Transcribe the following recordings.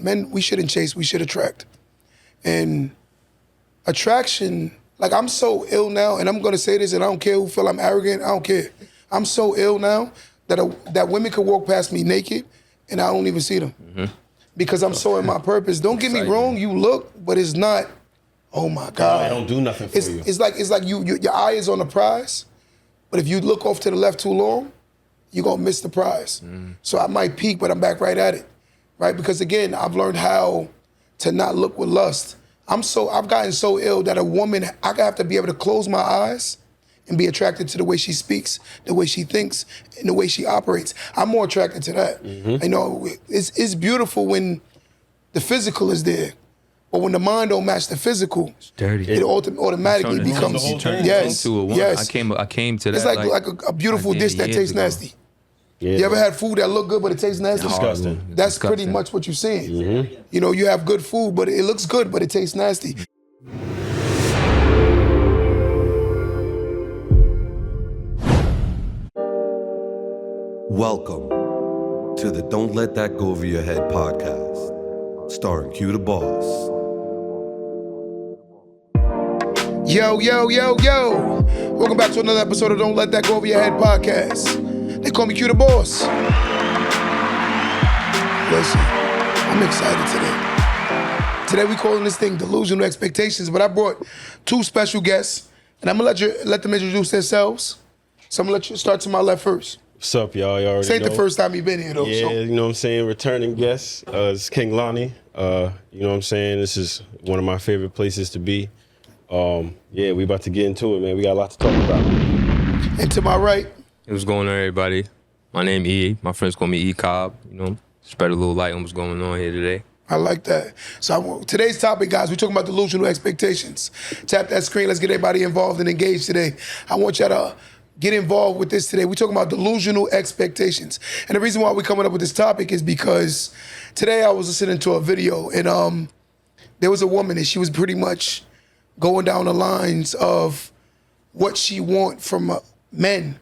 men, we shouldn't chase, we should attract. And attraction, like I'm so ill now, and I'm gonna say this, and I don't care who feel I'm arrogant, I don't care. I'm so ill now that women could walk past me naked and I don't even see them. Because I'm so in my purpose. Don't get me wrong, you look, but it's not, oh my God. I don't do nothing for you. It's like your eye is on the prize, but if you look off to the left too long, you're gonna miss the prize. So I might peek, but I'm back right at it, right? Because again, I've learned how to not look with lust. I've gotten so ill that a woman, I have to be able to close my eyes and be attracted to the way she speaks, the way she thinks, and the way she operates. I'm more attracted to that. You know, it's beautiful when the physical is there, but when the mind don't match the physical, it's dirty. It automatically becomes into a woman. Yes. I came to that. It's like a beautiful dish that tastes nasty. Yeah. You ever had food that look good but it tastes nasty? Disgusting. That's Disgusting. pretty much what you're saying. You know, you have good food, but it looks good, but it tastes nasty. Welcome to the Don't Let That Go Over Your Head podcast, starring Q the Boss. Yo, yo, yo, yo. Welcome back to another episode of Don't Let That Go Over Your Head podcast. They call me Q the Boss. Listen, I'm excited today. Today we calling this thing Delusional Expectations, but I brought two special guests, and I'm gonna let them introduce themselves. So I'm gonna let you start to my left first. What's up, y'all? Y'all already This ain't know. the first time you've been here, though. Yeah, So. you know what I'm saying? Returning guest. It's King Lonnie. You know what I'm saying? This is one of my favorite places to be. Yeah, we about to get into it, man. We got a lot to talk about. And to my right, What's going on, everybody? My name E. My friends call me E Cobb. You know, spread a little light on what's going on here today. I like that. So today's topic, guys, we're talking about delusional expectations. Tap that screen. Let's get everybody involved and engaged today. I want y'all to get involved with this today. We're talking about delusional expectations. And the reason why we're coming up with this topic is because today I was listening to a video, and there was a woman, and she was pretty much going down the lines of what she want from men.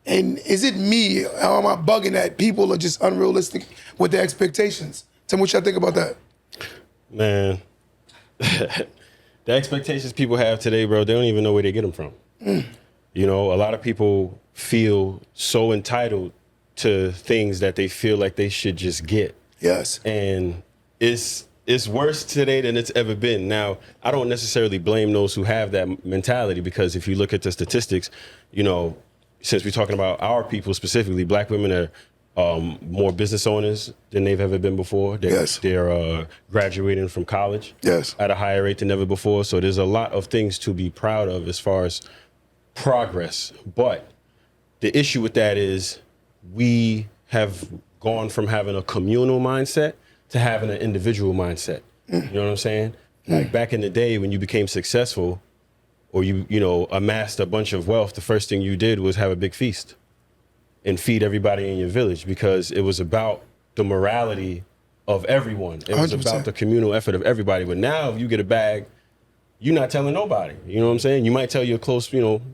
And is it me, or am I bugging that people are just unrealistic with their expectations? Tell me what y'all think about that. Man, the expectations people have today, bro, they don't even know where they get them from. You know, a lot of people feel so entitled to things that they feel like they should just get. Yes. And it's worse today than it's ever been. Now, I don't necessarily blame those who have that mentality, because if you look at the statistics, you know, since we're talking about our people specifically, black women are more business owners than they've ever been before. They're graduating from college at a higher rate than ever before. So there's a lot of things to be proud of as far as progress. But the issue with that is we have gone from having a communal mindset to having an individual mindset. You know what I'm saying? Like back in the day when you became successful or you amassed a bunch of wealth, the first thing you did was have a big feast and feed everybody in your village, because it was about the morality of everyone. It was 100%. about the communal effort of everybody. But now if you get a bag, you're not telling nobody. You know what I'm saying? You might tell your close,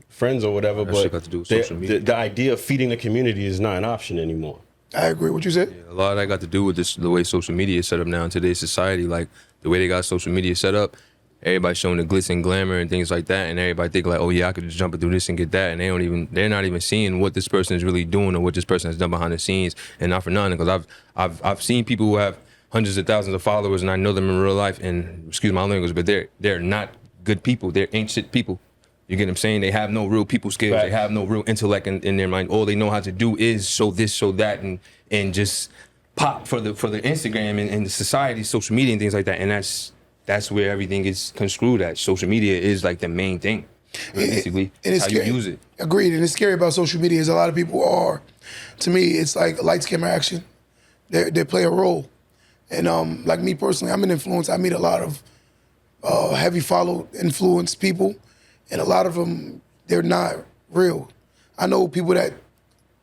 friends or whatever, That but shit got to do with social media. the idea of feeding the community is not an option anymore. I agree. What you said? A lot of that got to do with the way social media is set up now in today's society. Like the way they got social media set up, everybody showing the glitz and glamour and things like that, and everybody think like, oh yeah, I could just jump and do this and get that, and they're not even seeing what this person is really doing or what this person has done behind the scenes. And not for nothing, because I've seen people who have hundreds of thousands of followers, and I know them in real life, and excuse my language, but they're not good people. They're ancient people. You get what I'm saying? They have no real people skills. Right. They have no real intellect in their mind. All they know how to do is show this, show that, and just pop for the Instagram and the society, social media and things like that. And that's where everything is construed at. Social media is like the main thing, basically. And it's how you scary. use it. Agreed. And it's scary about social media is a lot of people are, to me, it's like lights, camera, action. They play a role. And like me personally, I'm an influencer. I meet a lot of heavy followed influence people, and a lot of them, they're not real. I know people that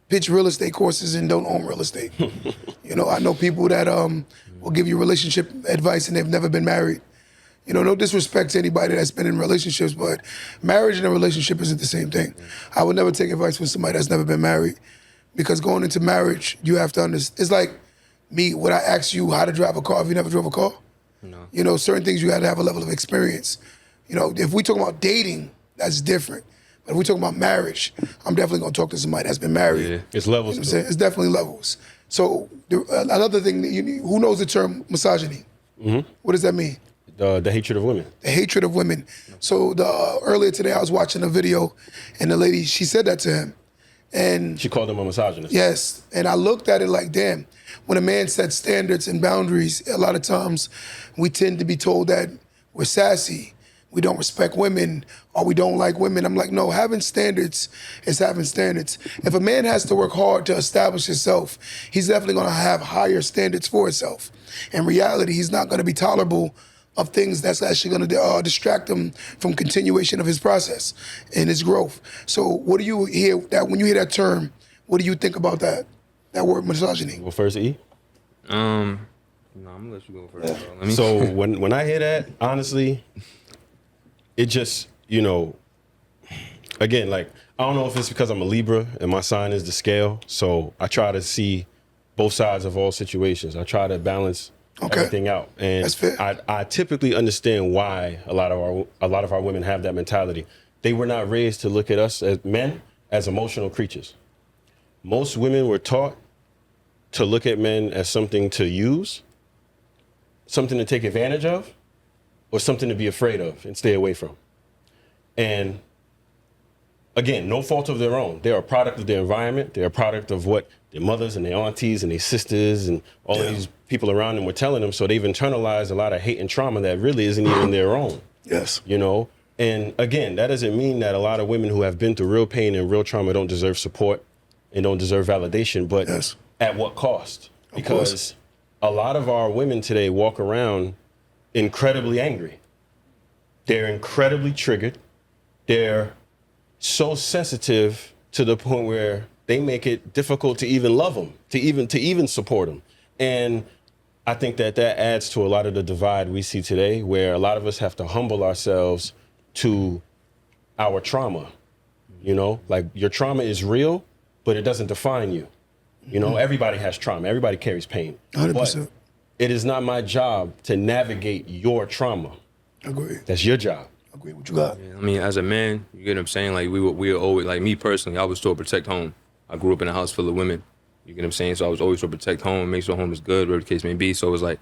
pitch real estate courses and don't own real estate. I know people that will give you relationship advice and they've never been married. No disrespect to anybody that's been in relationships, but marriage and a relationship isn't the same thing. I would never take advice from somebody that's never been married, because going into marriage, you have to understand. It's like me, would I ask you how to drive a car if you never drove a car? No. You know, certain things you got to have a level of experience. You know, if we talk about dating, that's different. But if we talk about marriage, I'm definitely going to talk to somebody that's been married. Yeah. It's levels. You know what I'm saying? It's definitely levels. So another thing, who knows the term misogyny? What does that mean? The hatred of women. The hatred of women. So earlier today, I was watching a video, and the lady, she said that to him. And She called him a misogynist. yes, and I looked at it like, damn, when a man sets standards and boundaries, a lot of times we tend to be told that we're sassy, we don't respect women, or we don't like women. I'm like, no, having standards is having standards. If a man has to work hard to establish himself, he's definitely gonna have higher standards for himself. In reality, he's not gonna be tolerable of things that's actually gonna distract him from continuation of his process and his growth. So what do you hear, that when you hear that term, what do you think about that word misogyny? Well, first E. No, I'm gonna let you go first. Bro. Let me. So when I hear that, honestly, it just, again, like, I don't know if it's because I'm a Libra and my sign is the scale. So I try to see both sides of all situations. I try to balance everything out. And That's fair. I typically understand why a lot of our women have that mentality. They were not raised to look at us as men as emotional creatures. Most women were taught to look at men as something to use, something to take advantage of, or something to be afraid of and stay away from. And again, no fault of their own. They're a product of their environment. They're a product of what their mothers and their aunties and their sisters and all of these people around them were telling them. So they've internalized a lot of hate and trauma that really isn't even their own. Yes. And again, that doesn't mean that a lot of women who have been through real pain and real trauma don't deserve support and don't deserve validation, but at what cost? Because a lot of our women today walk around incredibly angry. They're incredibly triggered. They're so sensitive to the point where they make it difficult to even love them, to even support them. And I think that adds to a lot of the divide we see today, where a lot of us have to humble ourselves to our trauma. Like, your trauma is real, but it doesn't define you. Everybody has trauma. Everybody carries pain. 100%. But it is not my job to navigate your trauma. Agree. That's your job. Agree. What you got? I mean, as a man, you get what I'm saying? Like, we were always, like, me personally, I was taught to protect home. I grew up in a house full of women. You get what I'm saying? So I was always taught to protect home, make sure home is good, whatever the case may be. So it was like,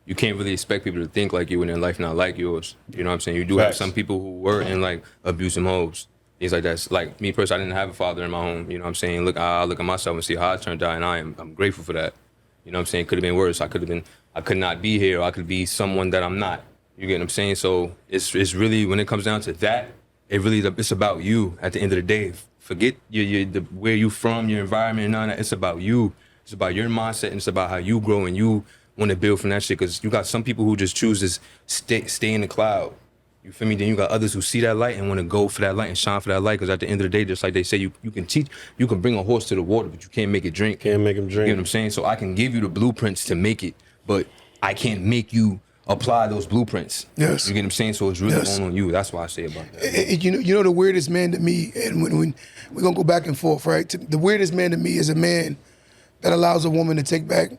you can't really expect people to think like you and their life not like yours. You know what I'm saying? You do have some people who were in, like, abusive homes. Things like that. Like, me personally, I didn't have a father in my home. You know what I'm saying? Look, I look at myself and see how I turned out, and I'm grateful for that. You know what I'm saying? It could have been worse. I could not be here, or I could be someone that I'm not. You get what I'm saying? So it's really, when it comes down to that, it's about you at the end of the day. Forget where you from, your environment, and none of that. It's about you. It's about your mindset, and it's about how you grow and you want to build from that shit. Because you got some people who just choose to stay in the cloud. You feel me? Then you got others who see that light and want to go for that light and shine for that light. Because at the end of the day, just like they say, you can bring a horse to the water, but you can't make it drink. Can't make him drink. You know what I'm saying? So I can give you the blueprints to make it, but I can't make you apply those blueprints. Yes. You get what I'm saying? So it's really going on you. That's what I say about that. You know the weirdest man to me, and when we're gonna go back and forth, right? The weirdest man to me is a man that allows a woman to take back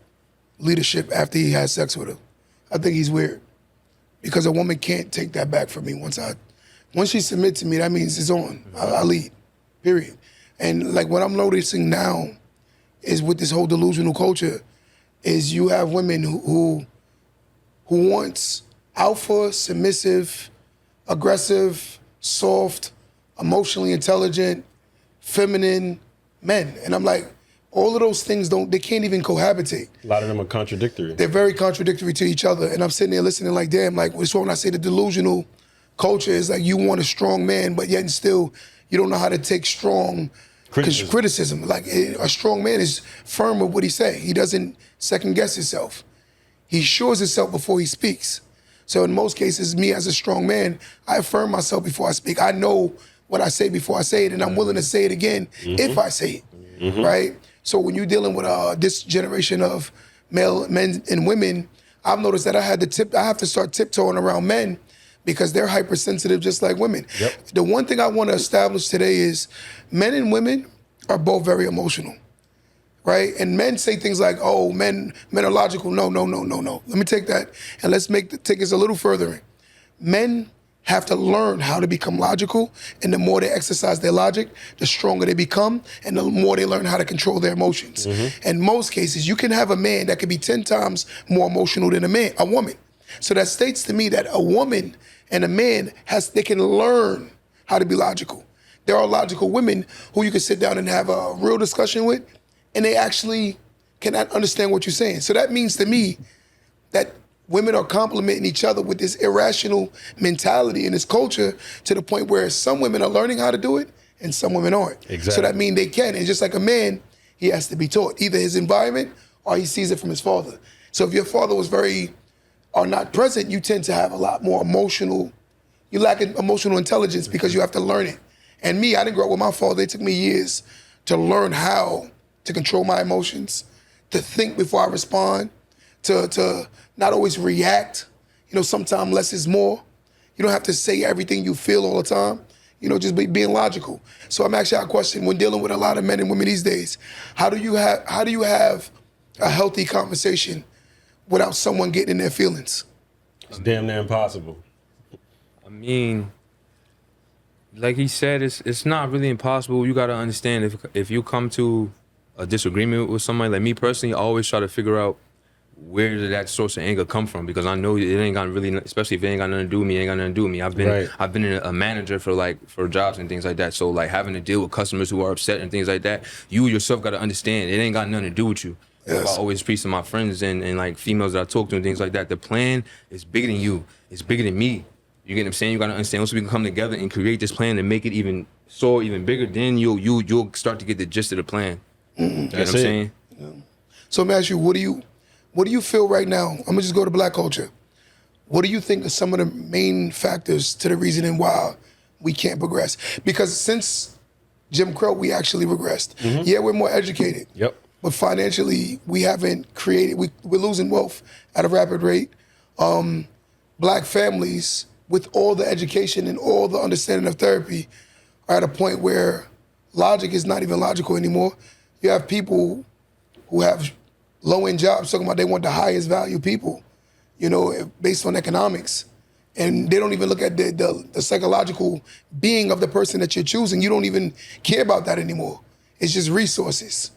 leadership after he has sex with her. I think he's weird, because a woman can't take that back from me. Once she submits to me, that means it's on. I lead, period. And like what I'm noticing now is with this whole delusional culture, is you have women who wants alpha, submissive, aggressive, soft, emotionally intelligent, feminine men. And I'm like, all of those things they can't even cohabitate. A lot of them are contradictory. They're very contradictory to each other. And I'm sitting there listening like, damn, like, it's when I say the delusional culture is like, you want a strong man, but yet and still you don't know how to take strong criticism. Like, a strong man is firm with what he say. He doesn't second guess himself. He assures himself before he speaks. So in most cases, me as a strong man, I affirm myself before I speak. I know what I say before I say it, and I'm willing to say it again if I say it, right? So when you're dealing with this generation of men and women, I've noticed that I have to start tiptoeing around men because they're hypersensitive just like women. Yep. The one thing I want to establish today is men and women are both very emotional. right? And men say things like, "Oh, men are logical." No. Let me take that and let's take this a little further in. Men have to learn how to become logical, and the more they exercise their logic, the stronger they become, and the more they learn how to control their emotions. In most cases, you can have a man that can be 10 times more emotional than a woman. So that states to me that a woman and a man they can learn how to be logical. There are logical women who you can sit down and have a real discussion with, and they actually cannot understand what you're saying. So that means to me that women are complimenting each other with this irrational mentality in this culture to the point where some women are learning how to do it and some women aren't. Exactly. So that means they can. And just like a man, he has to be taught either his environment or he sees it from his father. So if your father was are not present, you tend to have a lot more you lack emotional intelligence because you have to learn it. And me, I didn't grow up with my father. It took me years to learn how to control my emotions, to think before I respond, to not always react. Sometimes less is more. You don't have to say everything you feel all the time. Just being logical. So I'm actually a question when dealing with a lot of men and women these days. How do you have a healthy conversation without someone getting in their feelings? It's damn near impossible. I mean, like he said, it's not really impossible. You got to understand if you come to a disagreement with somebody, like me personally, I always try to figure out where did that source of anger come from, because I know it ain't got really, especially if it ain't got nothing to do with me, it ain't got nothing to do with me. I've been a manager for jobs and things like that. So like having to deal with customers who are upset and things like that, you yourself got to understand it ain't got nothing to do with you. Yes. I always preach to my friends and like females that I talk to and things like that. The plan is bigger than you. It's bigger than me. You get what I'm saying? You got to understand. Once we can come together and create this plan and make it even bigger, then you'll start to get the gist of the plan. You know what I'm saying? Yeah. So let me ask you, what do you feel right now? I'm gonna just go to black culture. What do you think are some of the main factors to the reasoning why we can't progress? Because since Jim Crow, we actually regressed. Yeah, we're more educated. Yep. But financially, we haven't created, we're losing wealth at a rapid rate. Black families, with all the education and all the understanding of therapy, are at a point where logic is not even logical anymore. You have people who have low-end jobs talking about they want the highest value people, based on economics. And they don't even look at the psychological being of the person that you're choosing. You don't even care about that anymore. It's just resources.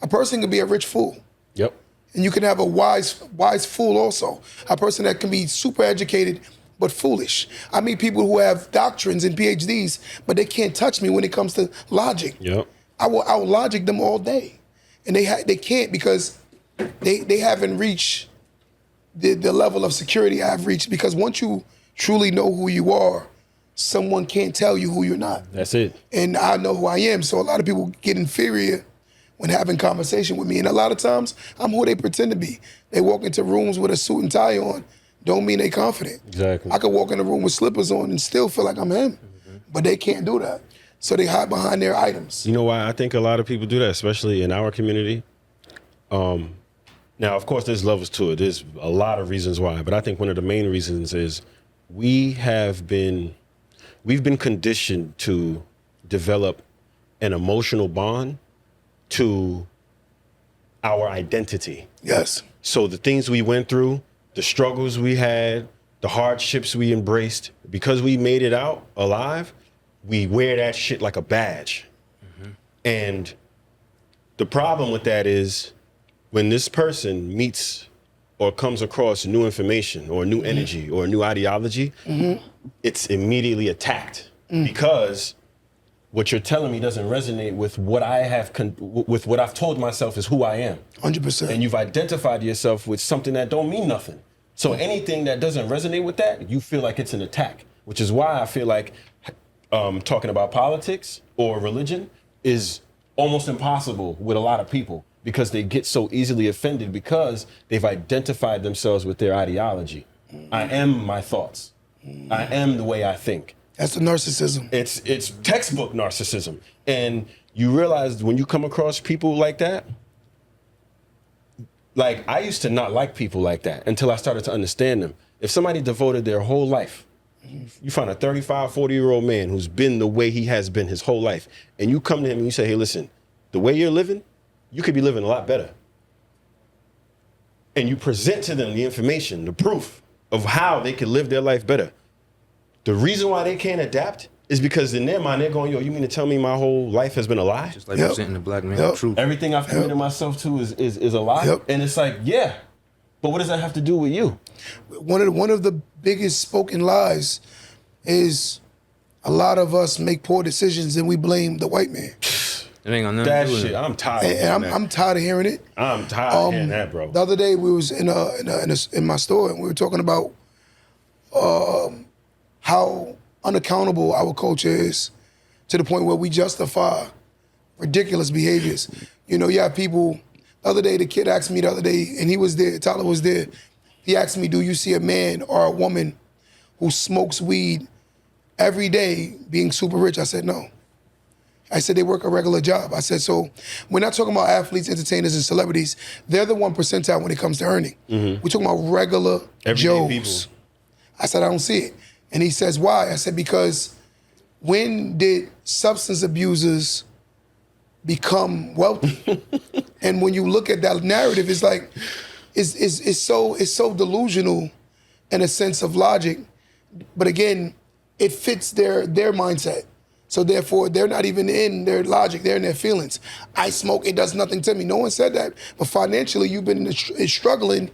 A person can be a rich fool. Yep. And you can have a wise fool also. A person that can be super educated but foolish. I meet people who have doctrines and PhDs, but they can't touch me when it comes to logic. Yep. I will logic them all day. And they can't because they haven't reached the level of security I've reached, because once you truly know who you are, someone can't tell you who you're not. That's it. And I know who I am, so a lot of people get inferior when having conversation with me. And a lot of times, I'm who they pretend to be. They walk into rooms with a suit and tie on, don't mean they confident. Exactly. I could walk in a room with slippers on and still feel like I'm him, but they can't do that. So they hide behind their items. You know why I think a lot of people do that, especially in our community? Now, of course, there's levels to it. There's a lot of reasons why, but I think one of the main reasons is we've been conditioned to develop an emotional bond to our identity. Yes. So the things we went through, the struggles we had, the hardships we embraced, because we made it out alive, we wear that shit like a badge. And the problem with that is when this person meets or comes across new information or new energy or new ideology, it's immediately attacked because what you're telling me doesn't resonate with what I have, with what I've told myself is who I am. 100%. And you've identified yourself with something that don't mean nothing. So anything that doesn't resonate with that, you feel like it's an attack, which is why I feel like talking about politics or religion is almost impossible with a lot of people, because they get so easily offended because they've identified themselves with their ideology. I am my thoughts. I am the way I think. That's the narcissism. It's textbook narcissism. And you realize when you come across people like that, like I used to not like people like that until I started to understand them. If somebody devoted their whole life, you find a 35, 40-year-old man who's been the way he has been his whole life, and you come to him and you say, hey, listen, the way you're living, you could be living a lot better. And you present to them the information, the proof of how they could live their life better. The reason why they can't adapt is because in their mind, they're going, yo, you mean to tell me my whole life has been a lie? Just like presenting the black man the truth. Everything I've committed myself to is a lie? And it's like, yeah, but what does that have to do with you? One of the biggest spoken lies is a lot of us make poor decisions and we blame the white man. It ain't got nothing to do with shit, it. I'm tired of And that. I'm tired of hearing it. I'm tired of hearing that, bro. The other day we was in my store and we were talking about how unaccountable our culture is to the point where we justify ridiculous behaviors. You know, you have people. The other day, the kid asked me and he was there, Tyler was there. He asked me, do you see a man or a woman who smokes weed every day being super rich? I said, no. I said, they work a regular job. I said, so we're not talking about athletes, entertainers, and celebrities. They're the 1% when it comes to earning. We're talking about regular Everyday Joes. people. I said, I don't see it. And he says, why? I said, because when did substance abusers become wealthy? And when you look at that narrative, it's like, it's so delusional in a sense of logic. But again, it fits their mindset. So therefore, they're not even in their logic, they're in their feelings. I smoke, it does nothing to me. No one said that. But financially, you've been struggling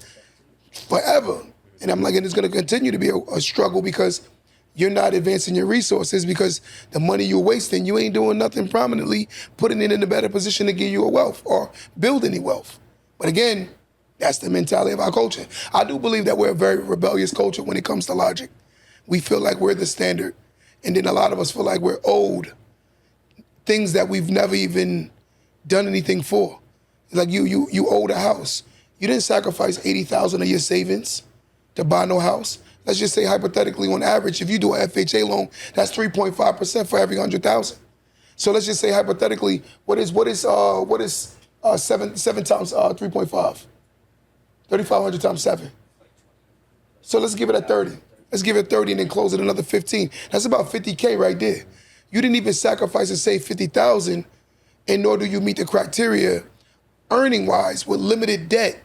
forever. And I'm like, and it's gonna continue to be a struggle because you're not advancing your resources because the money you're wasting, you ain't doing nothing prominently, putting it in a better position to give you a wealth or build any wealth. But again, that's the mentality of our culture. I do believe that we're a very rebellious culture when it comes to logic. We feel like we're the standard. And then a lot of us feel like we're owed things that we've never even done anything for. Like you owed a house. You didn't sacrifice $80,000 of your savings to buy no house. Let's just say hypothetically, on average, if you do an FHA loan, that's 3.5% for every 100,000. So let's just say hypothetically, what is 7 times 3.5? 3,500 times 7. So let's give it a 30. Let's give it 30 and then close it another 15. That's about 50K right there. You didn't even sacrifice and save 50,000, and nor do you meet the criteria earning-wise with limited debt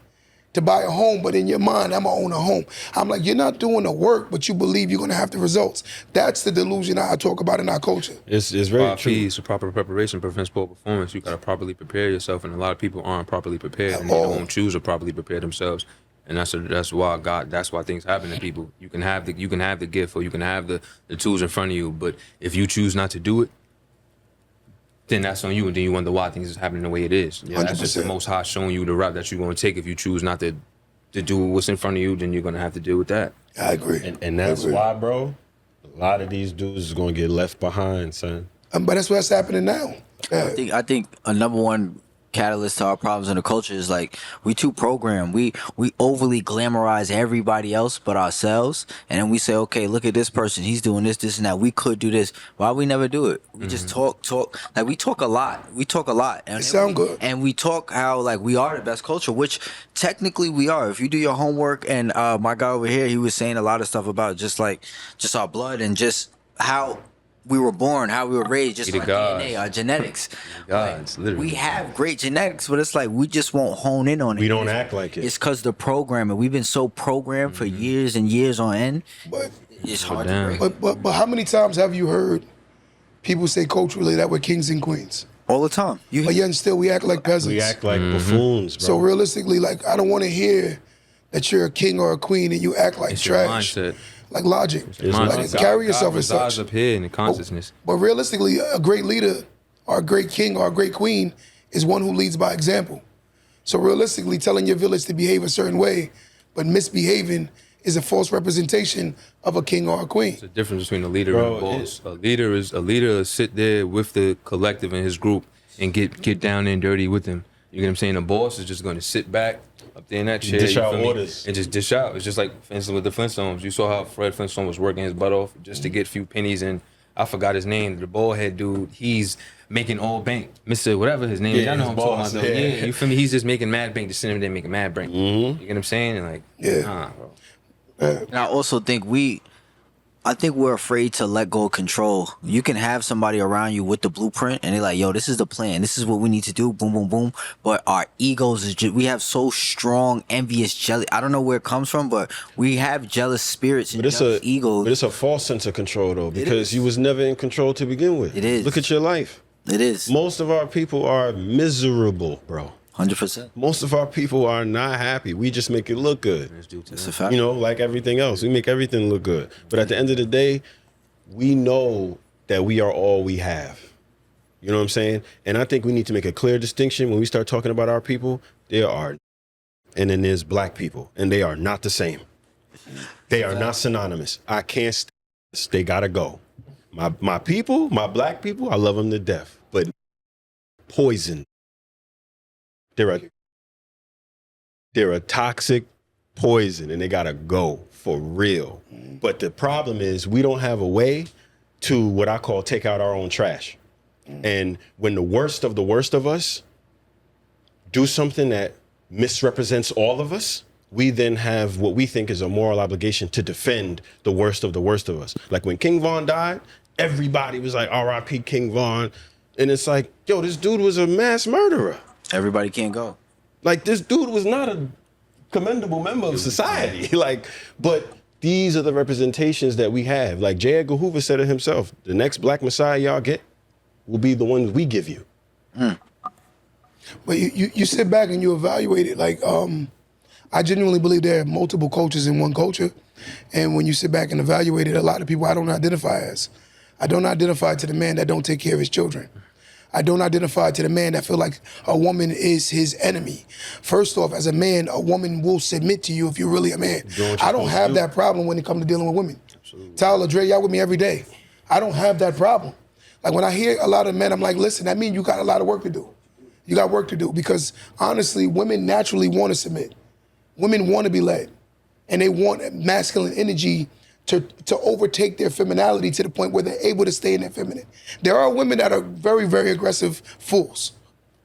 to buy a home, but in your mind, I'm gonna own a home. I'm like, you're not doing the work, but you believe you're gonna have the results. That's the delusion I talk about in our culture. It's very true. P's, so proper preparation prevents poor performance. You gotta properly prepare yourself, and a lot of people aren't properly prepared, and they don't choose to properly prepare themselves. And that's why things happen to people. You can have the gift, or you can have the tools in front of you, but if you choose not to do it, then that's on you, and then you wonder why things is happening the way it is. Yeah, that's just the Most High showing you the route that you're going to take. If you choose not to do what's in front of you, then you're going to have to deal with that. I agree. And that's why, bro, a lot of these dudes is going to get left behind, son. But that's what's happening now. I think a number one catalyst to our problems in the culture is like we too programmed. We overly glamorize everybody else but ourselves, and then we say, okay, look at this person, he's doing this, and that. We could do this. Why we never do it? We just talk. Like we talk a lot. And it sound good. And we talk how like we are the best culture, which technically we are. If you do your homework, and my guy over here, he was saying a lot of stuff about just our blood and just how we were born, how we were raised, just our DNA, our genetics. We have great genetics, but it's like we just won't hone in on it. We don't act like it. It's because the programming. We've been so programmed for years and years on end. But it's hard to break. But how many times have you heard people say culturally that we're kings and queens? All the time. But yet and still we act like peasants. We act like buffoons, bro. So realistically, like I don't want to hear that you're a king or a queen and you act like It's trash. your mindset. Like logic. Mindset. Carry yourself as resides such. up here in the consciousness. But realistically, a great leader or a great king or a great queen is one who leads by example. So realistically, telling your village to behave a certain way, but misbehaving is a false representation of a king or a queen. It's the difference between a leader and a boss. A leader is sit there with the collective and his group and get down and dirty with them. You get what I'm saying? A boss is just going to sit back up there in that chair, dish you out feel me? orders. And just dish out. It's just like, for instance, with the Flintstones. You saw how Fred Flintstone was working his butt off just to get a few pennies, and I forgot his name, the bald head dude. He's making all bank, Mr. whatever his name is. I know what I'm talking about, though. Yeah, you feel me? He's just making mad bank, just sitting there making mad bank. You get what I'm saying? And like, nah, bro. And I also think we I think we're afraid to let go of control. You can have somebody around you with the blueprint and they're like, yo, this is the plan. This is what we need to do. Boom, boom, boom. But our egos is just, we have so strong, envious, jealous. I don't know where it comes from, but we have jealous spirits and jealous egos. But it's a false sense of control, though, because you was never in control to begin with. It is. Look at your life. It is. Most of our people are miserable, bro. 100%. Most of our people are not happy. We just make it look good. It's a fact. You know, like everything else. We make everything look good. But at the end of the day, we know that we are all we have. You know what I'm saying? And I think we need to make a clear distinction when we start talking about our people. There are, and then there's black people, and they are not the same. They are not synonymous. I can't stand this. They gotta go. My people, my black people, I love them to death. But poison. They're a toxic poison, and they gotta go for real. But the problem is we don't have a way to what I call take out our own trash. And when the worst of us do something that misrepresents all of us, we then have what we think is a moral obligation to defend the worst of us. Like when King Von died, everybody was like, R.I.P. King Von. And it's like, yo, this dude was a mass murderer. Everybody can't go. Like, this dude was not a commendable member of society. Like, but these are the representations that we have. Like J. Edgar Hoover said it himself, the next black messiah y'all get will be the ones we give you. But you sit back and you evaluate it. Like, I genuinely believe there are multiple cultures in one culture. And when you sit back and evaluate it, a lot of people I don't identify as. I don't identify to the man that don't take care of his children. I don't identify to the man that feel like a woman is his enemy. First off, as a man, a woman will submit to you if you're really a man. I don't have that problem when it comes to dealing with women. Absolutely. Tyler, Dre, y'all with me every day. I don't have that problem. Like when I hear a lot of men, I'm like, listen, that means you got a lot of work to do. You got work to do because honestly, women naturally want to submit. Women want to be led, and they want masculine energy to overtake their femininity to the point where they're able to stay in their feminine. There are women that are very, very aggressive fools,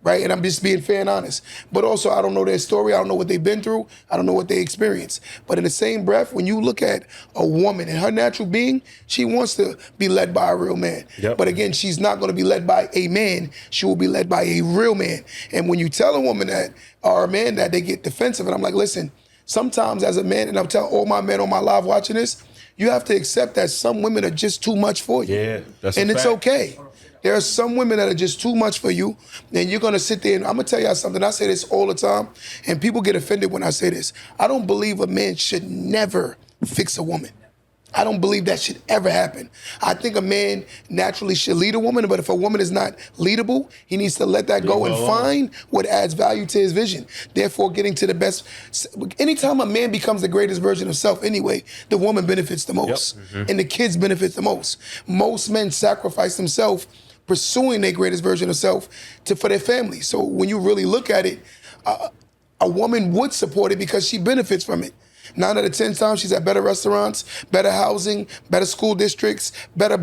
right? And I'm just being fair and honest. But also, I don't know their story. I don't know what they've been through. I don't know what they experienced. But in the same breath, when you look at a woman and her natural being, she wants to be led by a real man. Yep. But again, she's not going to be led by a man. She will be led by a real man. And when you tell a woman that, or a man that, they get defensive. And I'm like, listen, sometimes as a man, and I'm telling all my men on my live watching this, you have to accept that some women are just too much for you. Yeah, that's and a it's fact. okay. There are some women that are just too much for you, and you're gonna sit there and I'm gonna tell y'all something. I say this all the time, and people get offended when I say this. I don't believe a man should never fix a woman. I don't believe that should ever happen. I think a man naturally should lead a woman, but if a woman is not leadable, he needs to let that go and find what adds value to his vision. Therefore, getting to the best. Anytime a man becomes the greatest version of self anyway, the woman benefits the most, and the kids benefit the most. Most men sacrifice themselves pursuing their greatest version of self for their family. So when you really look at it, a woman would support it because she benefits from it. 9 out of 10 times she's at better restaurants, better housing, better school districts, better.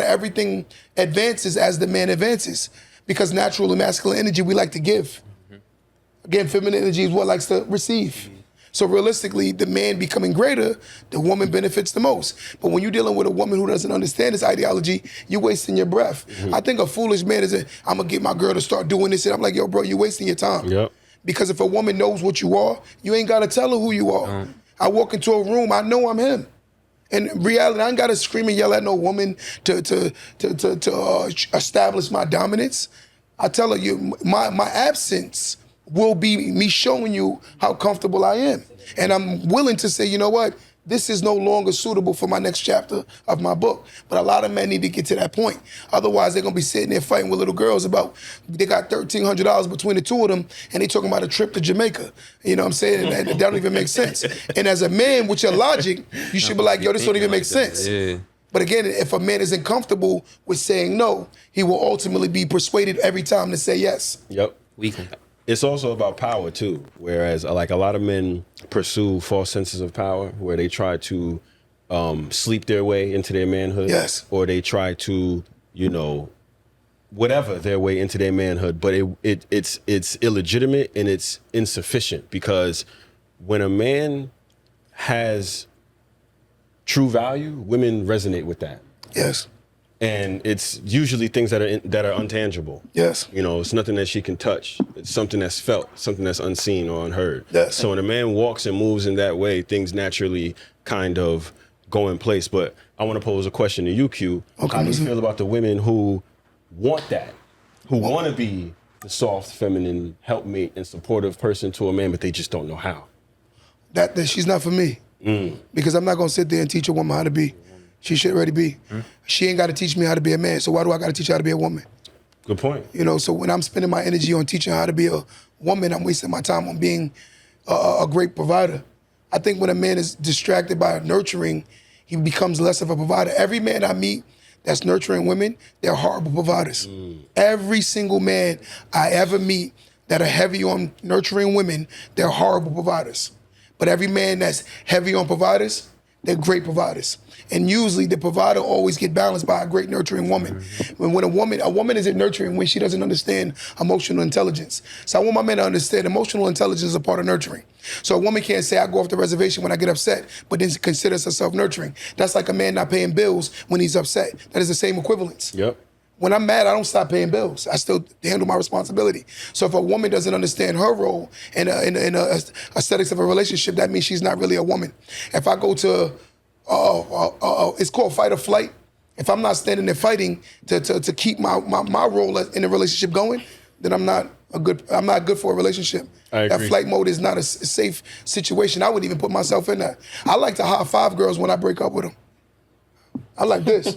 Everything advances as the man advances because naturally masculine energy we like to give. Again, feminine energy is what likes to receive. So realistically, the man becoming greater, the woman benefits the most. But when you're dealing with a woman who doesn't understand this ideology, you're wasting your breath. I think a foolish man is I'm gonna get my girl to start doing this, and I'm like, yo, bro, you're wasting your time. Yep. Because if a woman knows what you are, you ain't gotta tell her who you are. I walk into a room, I know I'm him. And in reality, I ain't gotta scream and yell at no woman to establish my dominance. I tell her, my absence will be me showing you how comfortable I am. And I'm willing to say, you know what? This is no longer suitable for my next chapter of my book. But a lot of men need to get to that point. Otherwise, they're going to be sitting there fighting with little girls about, they got $1,300 between the two of them, and they talking about a trip to Jamaica. You know what I'm saying? And that don't even make sense. And as a man, with your logic, you should be like, yo, this don't even make sense. Yeah. But again, if a man isn't comfortable with saying no, he will ultimately be persuaded every time to say yes. Yep. It's also about power too, whereas like a lot of men pursue false senses of power where they try to sleep their way into their manhood. Yes. Or they try to, you know, whatever their way into their manhood, but it's illegitimate and it's insufficient because when a man has true value, women resonate with that. Yes. And it's usually things that are untangible. Yes. You know, it's nothing that she can touch. It's something that's felt, something that's unseen or unheard. Yes. So when a man walks and moves in that way, things naturally kind of go in place. But I want to pose a question to you, Q. Okay, How do you feel about the women who want that, who want to be the soft, feminine, helpmate, and supportive person to a man, but they just don't know how? That she's not for me. Because I'm not gonna sit there and teach a woman how to be. She should already be. She ain't got to teach me how to be a man. So why do I got to teach her how to be a woman? Good point. You know, so when I'm spending my energy on teaching her how to be a woman, I'm wasting my time on being a great provider. I think when a man is distracted by nurturing, he becomes less of a provider. Every man I meet that's nurturing women, they're horrible providers. Every single man I ever meet that are heavy on nurturing women, they're horrible providers. But every man that's heavy on providers, they're great providers. And usually the provider always get balanced by a great nurturing woman. When a woman isn't nurturing when she doesn't understand emotional intelligence. So I want my men to understand emotional intelligence is a part of nurturing. So a woman can't say I go off the reservation when I get upset, but then considers herself nurturing. That's like a man not paying bills when he's upset. That is the same equivalence. Yep. When I'm mad, I don't stop paying bills. I still handle my responsibility. So if a woman doesn't understand her role in aesthetics of a relationship, that means she's not really a woman. If I go to, it's called fight or flight. If I'm not standing there fighting to keep my role in a relationship going, then I'm not good for a relationship. I agree. That flight mode is not a safe situation. I wouldn't even put myself in that. I like to high five girls when I break up with them. I like this.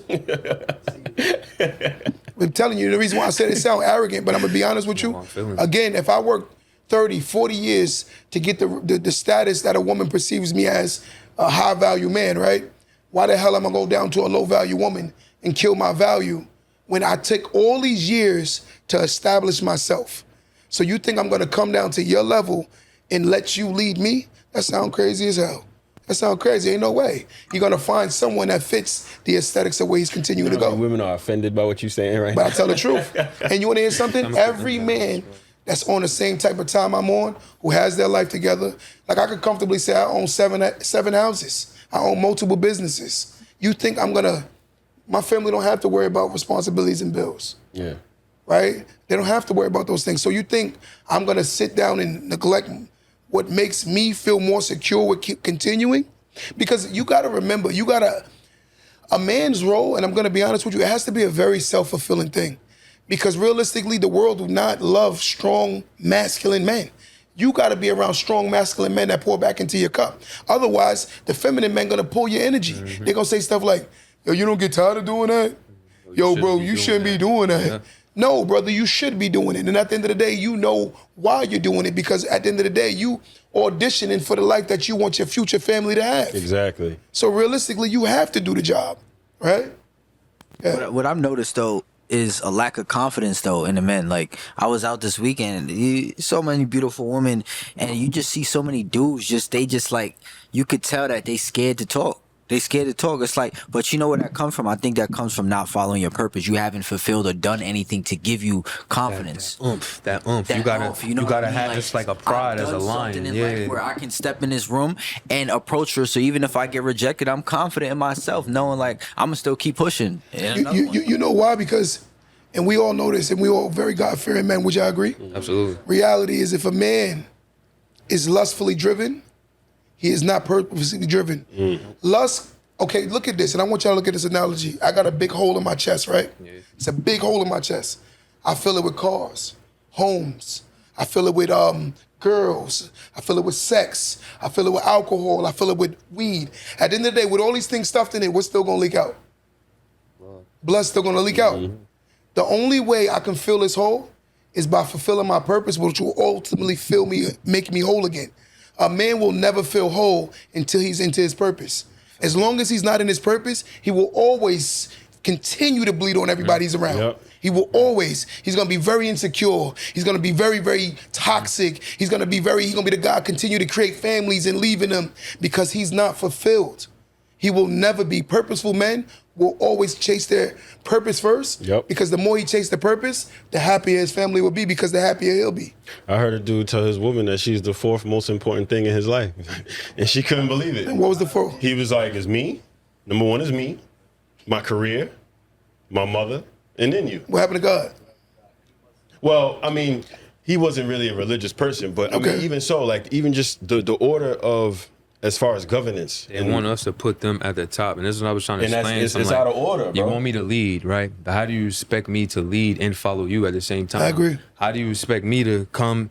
I'm telling you, the reason why I said it sound arrogant, but I'm gonna be honest with you. Again, if I work 30, 40 years to get the status that a woman perceives me as a high value man, right? Why the hell am I gonna go down to a low value woman and kill my value when I took all these years to establish myself? So you think I'm gonna come down to your level and let you lead me? That sounds crazy as hell. That sounds crazy. Ain't no way. You're gonna find someone that fits the aesthetics of where he's continuing to go. Women are offended by what you're saying right now. But I tell the truth. And you wanna hear something? Every man that's on the same type of time I'm on, who has their life together, like I could comfortably say I own seven houses. I own multiple businesses. You think my family don't have to worry about responsibilities and bills. Yeah. Right? They don't have to worry about those things. So you think I'm gonna sit down and neglect what makes me feel more secure with continuing? Because you gotta remember, a man's role, and I'm gonna be honest with you, it has to be a very self-fulfilling thing. Because realistically, the world do not love strong, masculine men. You gotta be around strong, masculine men that pour back into your cup. Otherwise, the feminine men gonna pull your energy. They're gonna say stuff like, yo, you don't get tired of doing that? Yo, bro, you shouldn't be doing that. Yeah. No, brother, you should be doing it. And at the end of the day, you know why you're doing it, because at the end of the day, you auditioning for the life that you want your future family to have. Exactly. So realistically, you have to do the job, right? Yeah. What I've noticed, though, is a lack of confidence, though, in the men. Like, I was out this weekend, so many beautiful women, and you just see so many dudes, they just like, you could tell that they scared to talk. They scared to talk. It's like, but you know where that comes from? I think that comes from not following your purpose. You haven't fulfilled or done anything to give you confidence. That oomph. You gotta have this like a pride as a lion. Yeah. Where I can step in this room and approach her. So even if I get rejected, I'm confident in myself, knowing like I'm gonna still keep pushing. You know why? Because, and we all know this, and we all very God-fearing men. Would y'all agree? Absolutely. Reality is, if a man is lustfully driven, he is not purposely driven. Lust, okay, look at this, and I want y'all to look at this analogy. I got a big hole in my chest, right? Yeah. It's a big hole in my chest. I fill it with cars, homes. I fill it with girls. I fill it with sex. I fill it with alcohol. I fill it with weed. At the end of the day, with all these things stuffed in it, what's still gonna leak out? Blood's still gonna leak out. The only way I can fill this hole is by fulfilling my purpose, which will ultimately make me whole again. A man will never feel whole until he's into his purpose. As long as he's not in his purpose, he will always continue to bleed on everybody he's around. Yep. He will always, he's gonna be very insecure. He's gonna be very, very toxic. He's gonna be the guy continue to create families and leaving them because he's not fulfilled. He will never be. Purposeful men will always chase their purpose first. Yep. Because the more he chases the purpose, the happier his family will be, because the happier he'll be. I heard a dude tell his woman that she's the fourth most important thing in his life. And she couldn't believe it. And what was the fourth? He was like, it's me? Number one is me, my career, my mother, and then you. What happened to God? Well, I mean, he wasn't really a religious person, but I mean, even so, like, even just the order of, as far as governance. They want us to put them at the top, and this is what I was trying to explain. It's out of order, bro. You want me to lead, right? But how do you expect me to lead and follow you at the same time? I agree. How do you expect me to come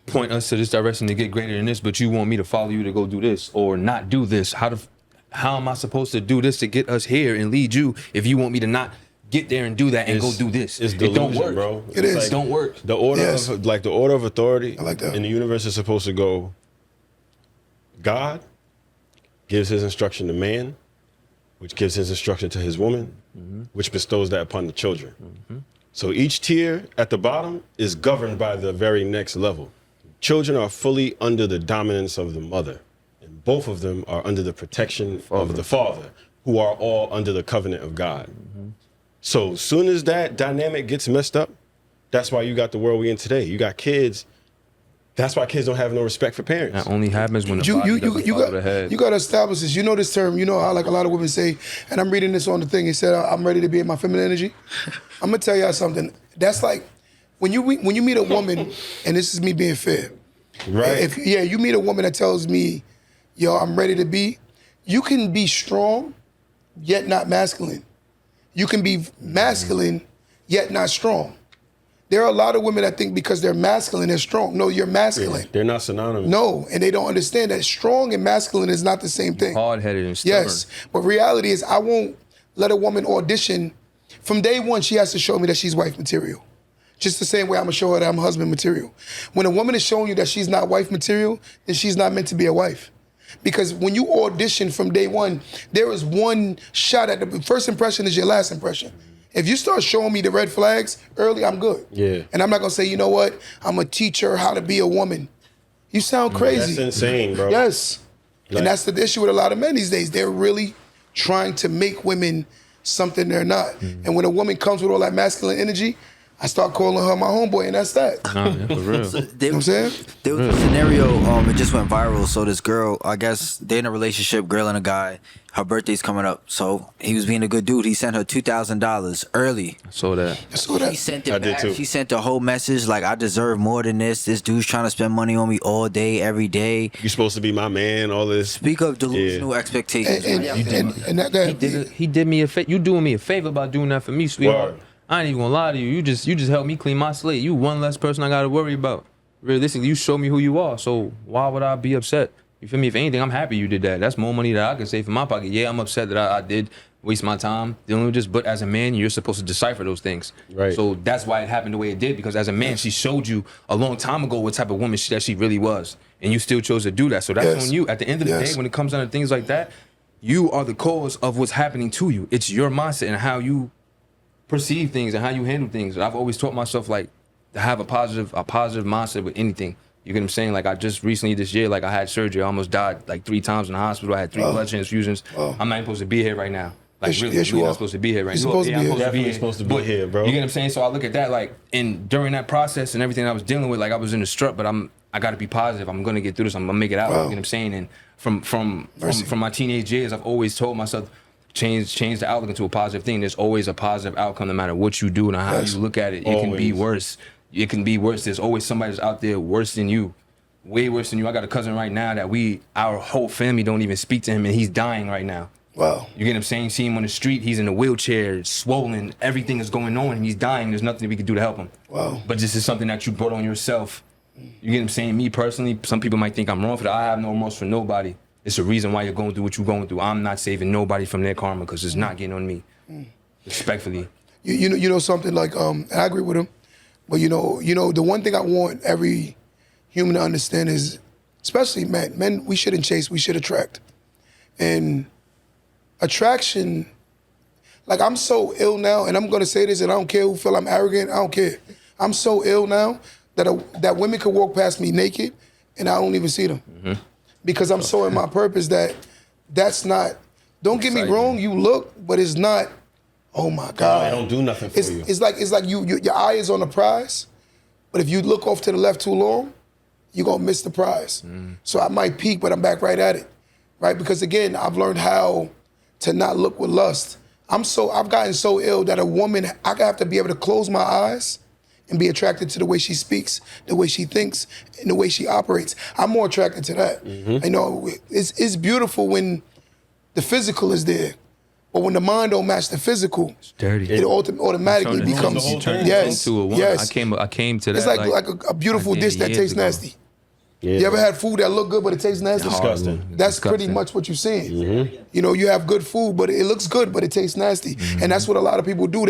point us to this direction to get greater than this, but you want me to follow you to go do this or not do this? How am I supposed to do this to get us here and lead you if you want me to not get there and do that and go do this? It's It don't delusion, work, bro. It is. It don't work. The order of the order of authority I like that. in the universe is supposed to go. God gives his instruction to man, which gives his instruction to his woman, which bestows that upon the children. So each tier at the bottom is governed by the very next level. Children are fully under the dominance of the mother, and both of them are under the protection of the father, who are all under the covenant of God. So as soon as that dynamic gets messed up, that's why you got the world we in today. You got kids. That's why kids don't have no respect for parents. That only happens when the body doesn't follow the head. You got to establish this. You know this term. You know how like a lot of women say, and I'm reading this on the thing. It said, "I'm ready to be in my feminine energy." I'm gonna tell y'all something. That's like when you meet a woman, and this is me being fair. Right. You meet a woman that tells me, "Yo, I'm ready to be." You can be strong, yet not masculine. You can be masculine, yet not strong. There are a lot of women that think because they're masculine, they're strong. No, you're masculine. They're not synonymous. No, and they don't understand that strong and masculine is not the same thing. Hard-headed and stubborn. Yes, but reality is I won't let a woman audition. From day one, she has to show me that she's wife material. Just the same way I'm gonna show her that I'm husband material. When a woman is showing you that she's not wife material, then she's not meant to be a wife. Because when you audition from day one, there is one shot at the first impression is your last impression. If you start showing me the red flags early, I'm good. Yeah. And I'm not gonna say, you know what, I'm gonna teach her how to be a woman. You sound crazy. That's insane, bro. Yes. Like- And that's the issue with a lot of men these days. They're really trying to make women something they're not. And when a woman comes with all that masculine energy, I start calling her my homeboy, and that's that. Nah, yeah, for real. So You know what I'm saying? there was a scenario, it just went viral. So this girl, I guess they're in a relationship, girl and a guy. Her birthday's coming up. So he was being a good dude. He sent her $2,000 early. So that. So She that, sent it I did back. too. She sent a whole message like, I deserve more than this. This dude's trying to spend money on me all day, every day. You're supposed to be my man, all this. Speak of delusional expectations. and He did me a favor. You doing me a favor by doing that for me, sweetheart. Word. I ain't even gonna lie to you. You just helped me clean my slate. You one less person I gotta worry about. Realistically, you show me who you are. So why would I be upset? You feel me? If anything, I'm happy you did that. That's more money that I could save in my pocket. Yeah, I'm upset that I did waste my time dealing with this, but as a man, you're supposed to decipher those things. Right. So that's why it happened the way it did, because as a man, she showed you a long time ago what type of woman that she really was, and you still chose to do that. So that's Yes. on you. At the end of the Yes. day, when it comes down to things like that, you are the cause of what's happening to you. It's your mindset and how you perceive things and how you handle things. And I've always taught myself like to have a positive mindset with anything. You get what I'm saying? Like I just recently this year, like I had surgery. I almost died like 3 times in the hospital. I had 3 blood transfusions. I'm not even supposed to be here right now. Like Yes, really, yes, you really are. not supposed to be here right You're now. supposed to be I'm here. Definitely supposed to be but here, bro. You get what I'm saying? So I look at that like, and during that process and everything I was dealing with, like I was in the strut, but I got to be positive. I'm gonna get through this. I'm gonna make it out. Wow. You know what I'm saying? And from my teenage years, I've always told myself, change the outlook into a positive thing. There's always a positive outcome no matter what you do and how Yes. you look at it. It can be Always. worse. It can be worse. There's always somebody that's out there worse than you. Way worse than you. I got a cousin right now that our whole family don't even speak to him, and he's dying right now. wow. You get what I'm saying? See him on the street, he's in a wheelchair, swollen, everything is going on, and he's dying. There's nothing we can do to help him. Wow. But this is something that you brought on yourself. You get what I'm saying? Me personally, some people might think I'm wrong for that. I have no remorse for nobody. It's the reason why you're going through what you're going through. I'm not saving nobody from their karma because it's not getting on me. Respectfully. You know something like and I agree with him, but you know the one thing I want every human to understand is, especially men, we shouldn't chase, we should attract. And attraction, like I'm so ill now, and I'm gonna say this, and I don't care who feel I'm arrogant, I don't care. I'm so ill now that women could walk past me naked and I don't even see them. Because I'm so in my purpose that's not, don't get me wrong, you look, but it's not, oh my God. I don't do nothing for you. It's like your eye is on the prize, but if you look off to the left too long, you're gonna miss the prize. So I might peek, but I'm back right at it, right? Because again, I've learned how to not look with lust. I've gotten so ill that a woman, I have to be able to close my eyes and be attracted to the way she speaks, the way she thinks, and the way she operates. I'm more attracted to that. You know, it's beautiful when the physical is there, but when the mind don't match the physical, It's dirty. it automatically Turn it becomes into a woman. yes. I came to that. It's like a beautiful I did dish that years tastes ago. nasty. Yeah. You ever had food that look good but it tastes nasty? Disgusting. That's Disgusting. pretty much what you're saying. You know, you have good food, but it looks good, but it tastes nasty. And that's what a lot of people do.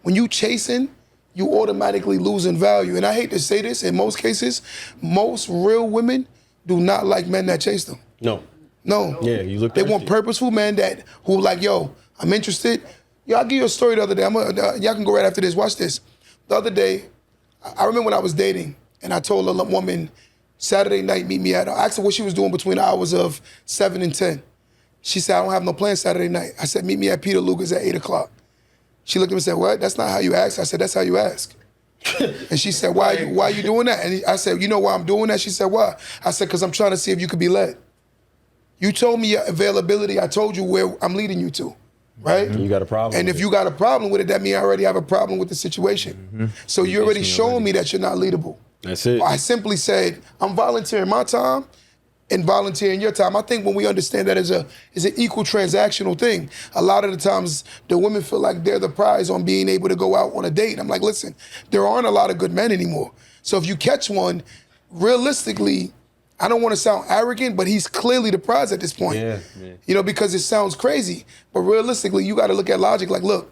When you chasing, you automatically losing value. And I hate to say this, in most cases, most real women do not like men that chase them. No. No. Yeah, you look They want thirsty. purposeful men who like, yo, I'm interested. Yo, I'll give you a story the other day. Y'all can go right after this. Watch this. The other day, I remember when I was dating, and I told a woman, Saturday night, meet me at, I asked her what she was doing between the hours of 7 and 10. She said, I don't have no plans Saturday night. I said, meet me at Peter Luger's at 8 o'clock. She looked at me and said, what? That's not how you ask. I said, that's how you ask. And she said, why are you doing that? And I said, you know why I'm doing that? She said, why? I said, because I'm trying to see if you could be led. You told me your availability. I told you where I'm leading you to, right? You got a problem And with if it. you got a problem with it, that means I already have a problem with the situation. So you're already showing me that you're not leadable. That's it. I simply said, I'm volunteering my time and volunteering your time. I think when we understand that as an equal transactional thing, a lot of the times the women feel like they're the prize on being able to go out on a date. I'm like, listen, there aren't a lot of good men anymore. So if you catch one, realistically, I don't want to sound arrogant, but he's clearly the prize at this point. Yeah. You know, because it sounds crazy. But realistically, you got to look at logic. Like, look,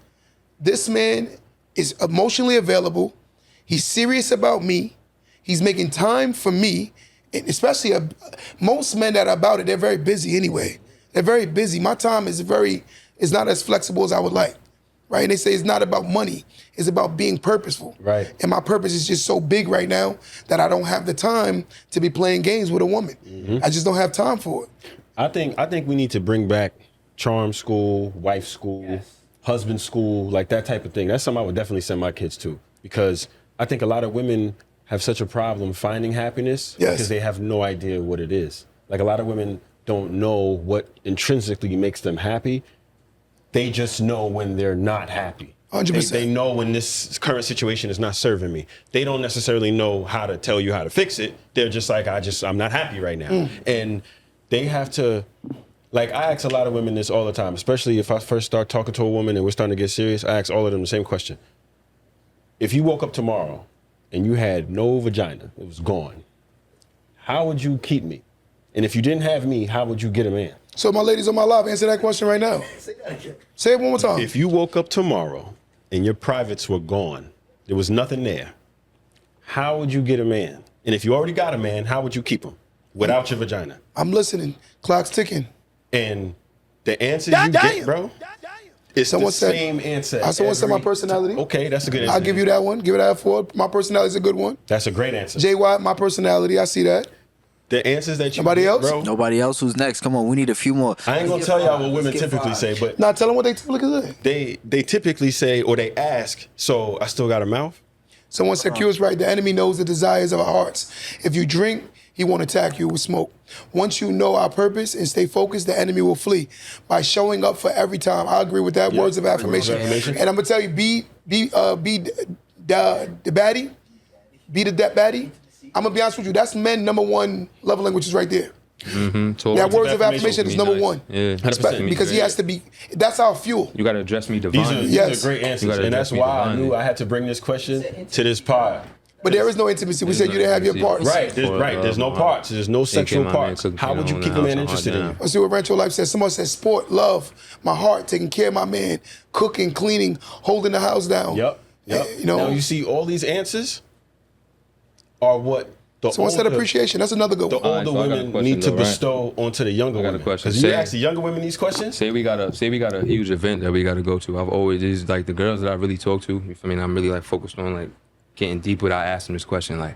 this man is emotionally available. He's serious about me. He's making time for me. And especially most men that are about it, they're very busy anyway. They're very busy. My time is not as flexible as I would like. Right? And they say it's not about money. It's about being purposeful. Right. And my purpose is just so big right now that I don't have the time to be playing games with a woman. I just don't have time for it. I think we need to bring back charm school, wife school, husband school, like that type of thing. That's something I would definitely send my kids to, because I think a lot of women have such a problem finding happiness because they have no idea what it is. Like, a lot of women don't know what intrinsically makes them happy. They just know when they're not happy. 100%. They know when this current situation is not serving me. They don't necessarily know how to tell you how to fix it. They're just like, I'm not happy right now. And they have to, like, I ask a lot of women this all the time, especially if I first start talking to a woman and we're starting to get serious. I ask all of them the same question. If you woke up tomorrow and you had no vagina, it was gone, how would you keep me? And if you didn't have me, how would you get a man? So my ladies on my live, answer that question right now. Say it one more time. If you woke up tomorrow and your privates were gone, there was nothing there, how would you get a man? And if you already got a man, how would you keep him without your vagina? I'm listening. Clock's ticking. And the answer you get, bro, it's Someone the said- same answer. Someone said my every personality. Okay, that's a good answer. I'll give you that one. Give it that for my personality is a good one. That's a great answer. JY, my personality, I see that. The answers that you Nobody get, else? bro. Nobody else? Who's next? Come on, we need a few more. I ain't gonna tell y'all what women typically say, but Now tell them what they typically say. they typically say, or they ask, so I still got a mouth? Someone said Q is right. The enemy knows the desires of our hearts. If you drink, he won't attack you with smoke. Once you know our purpose and stay focused, the enemy will flee. By showing up for every time. I agree with that. Yeah. Words of affirmation. Words of affirmation. And I'm gonna tell you, be the baddie. Be the baddie. I'm gonna be honest with you. That's men #1 love languages right there. That words of affirmation is #1. Yeah, 100%. Because he has to be. That's our fuel. You gotta address me These divinely. Yes. are great answers, You gotta and that's address me why I divinely. knew I had to bring this question to this pod. But there is no intimacy. We said you didn't have your parts. Right, there's no parts. There's no sexual my man parts. cooking How would you on keep the a man house, interested in you? Let's see what Rancho Life says. Someone says sport, love, my heart, taking care of my man, cooking, cleaning, holding the house down. Yep. You know, Now you see all these ansers are what the someone said older, appreciation. That's another good the one. older Alright, so I got a women question need to though, right? bestow onto the younger I got a women. question. Because you Say- ask the younger women these questions. Say we got a huge event that we gotta go to. I've always is like the girls that I really talk to. You feel me? I'm really like focused on like getting deep without asking this question. Like,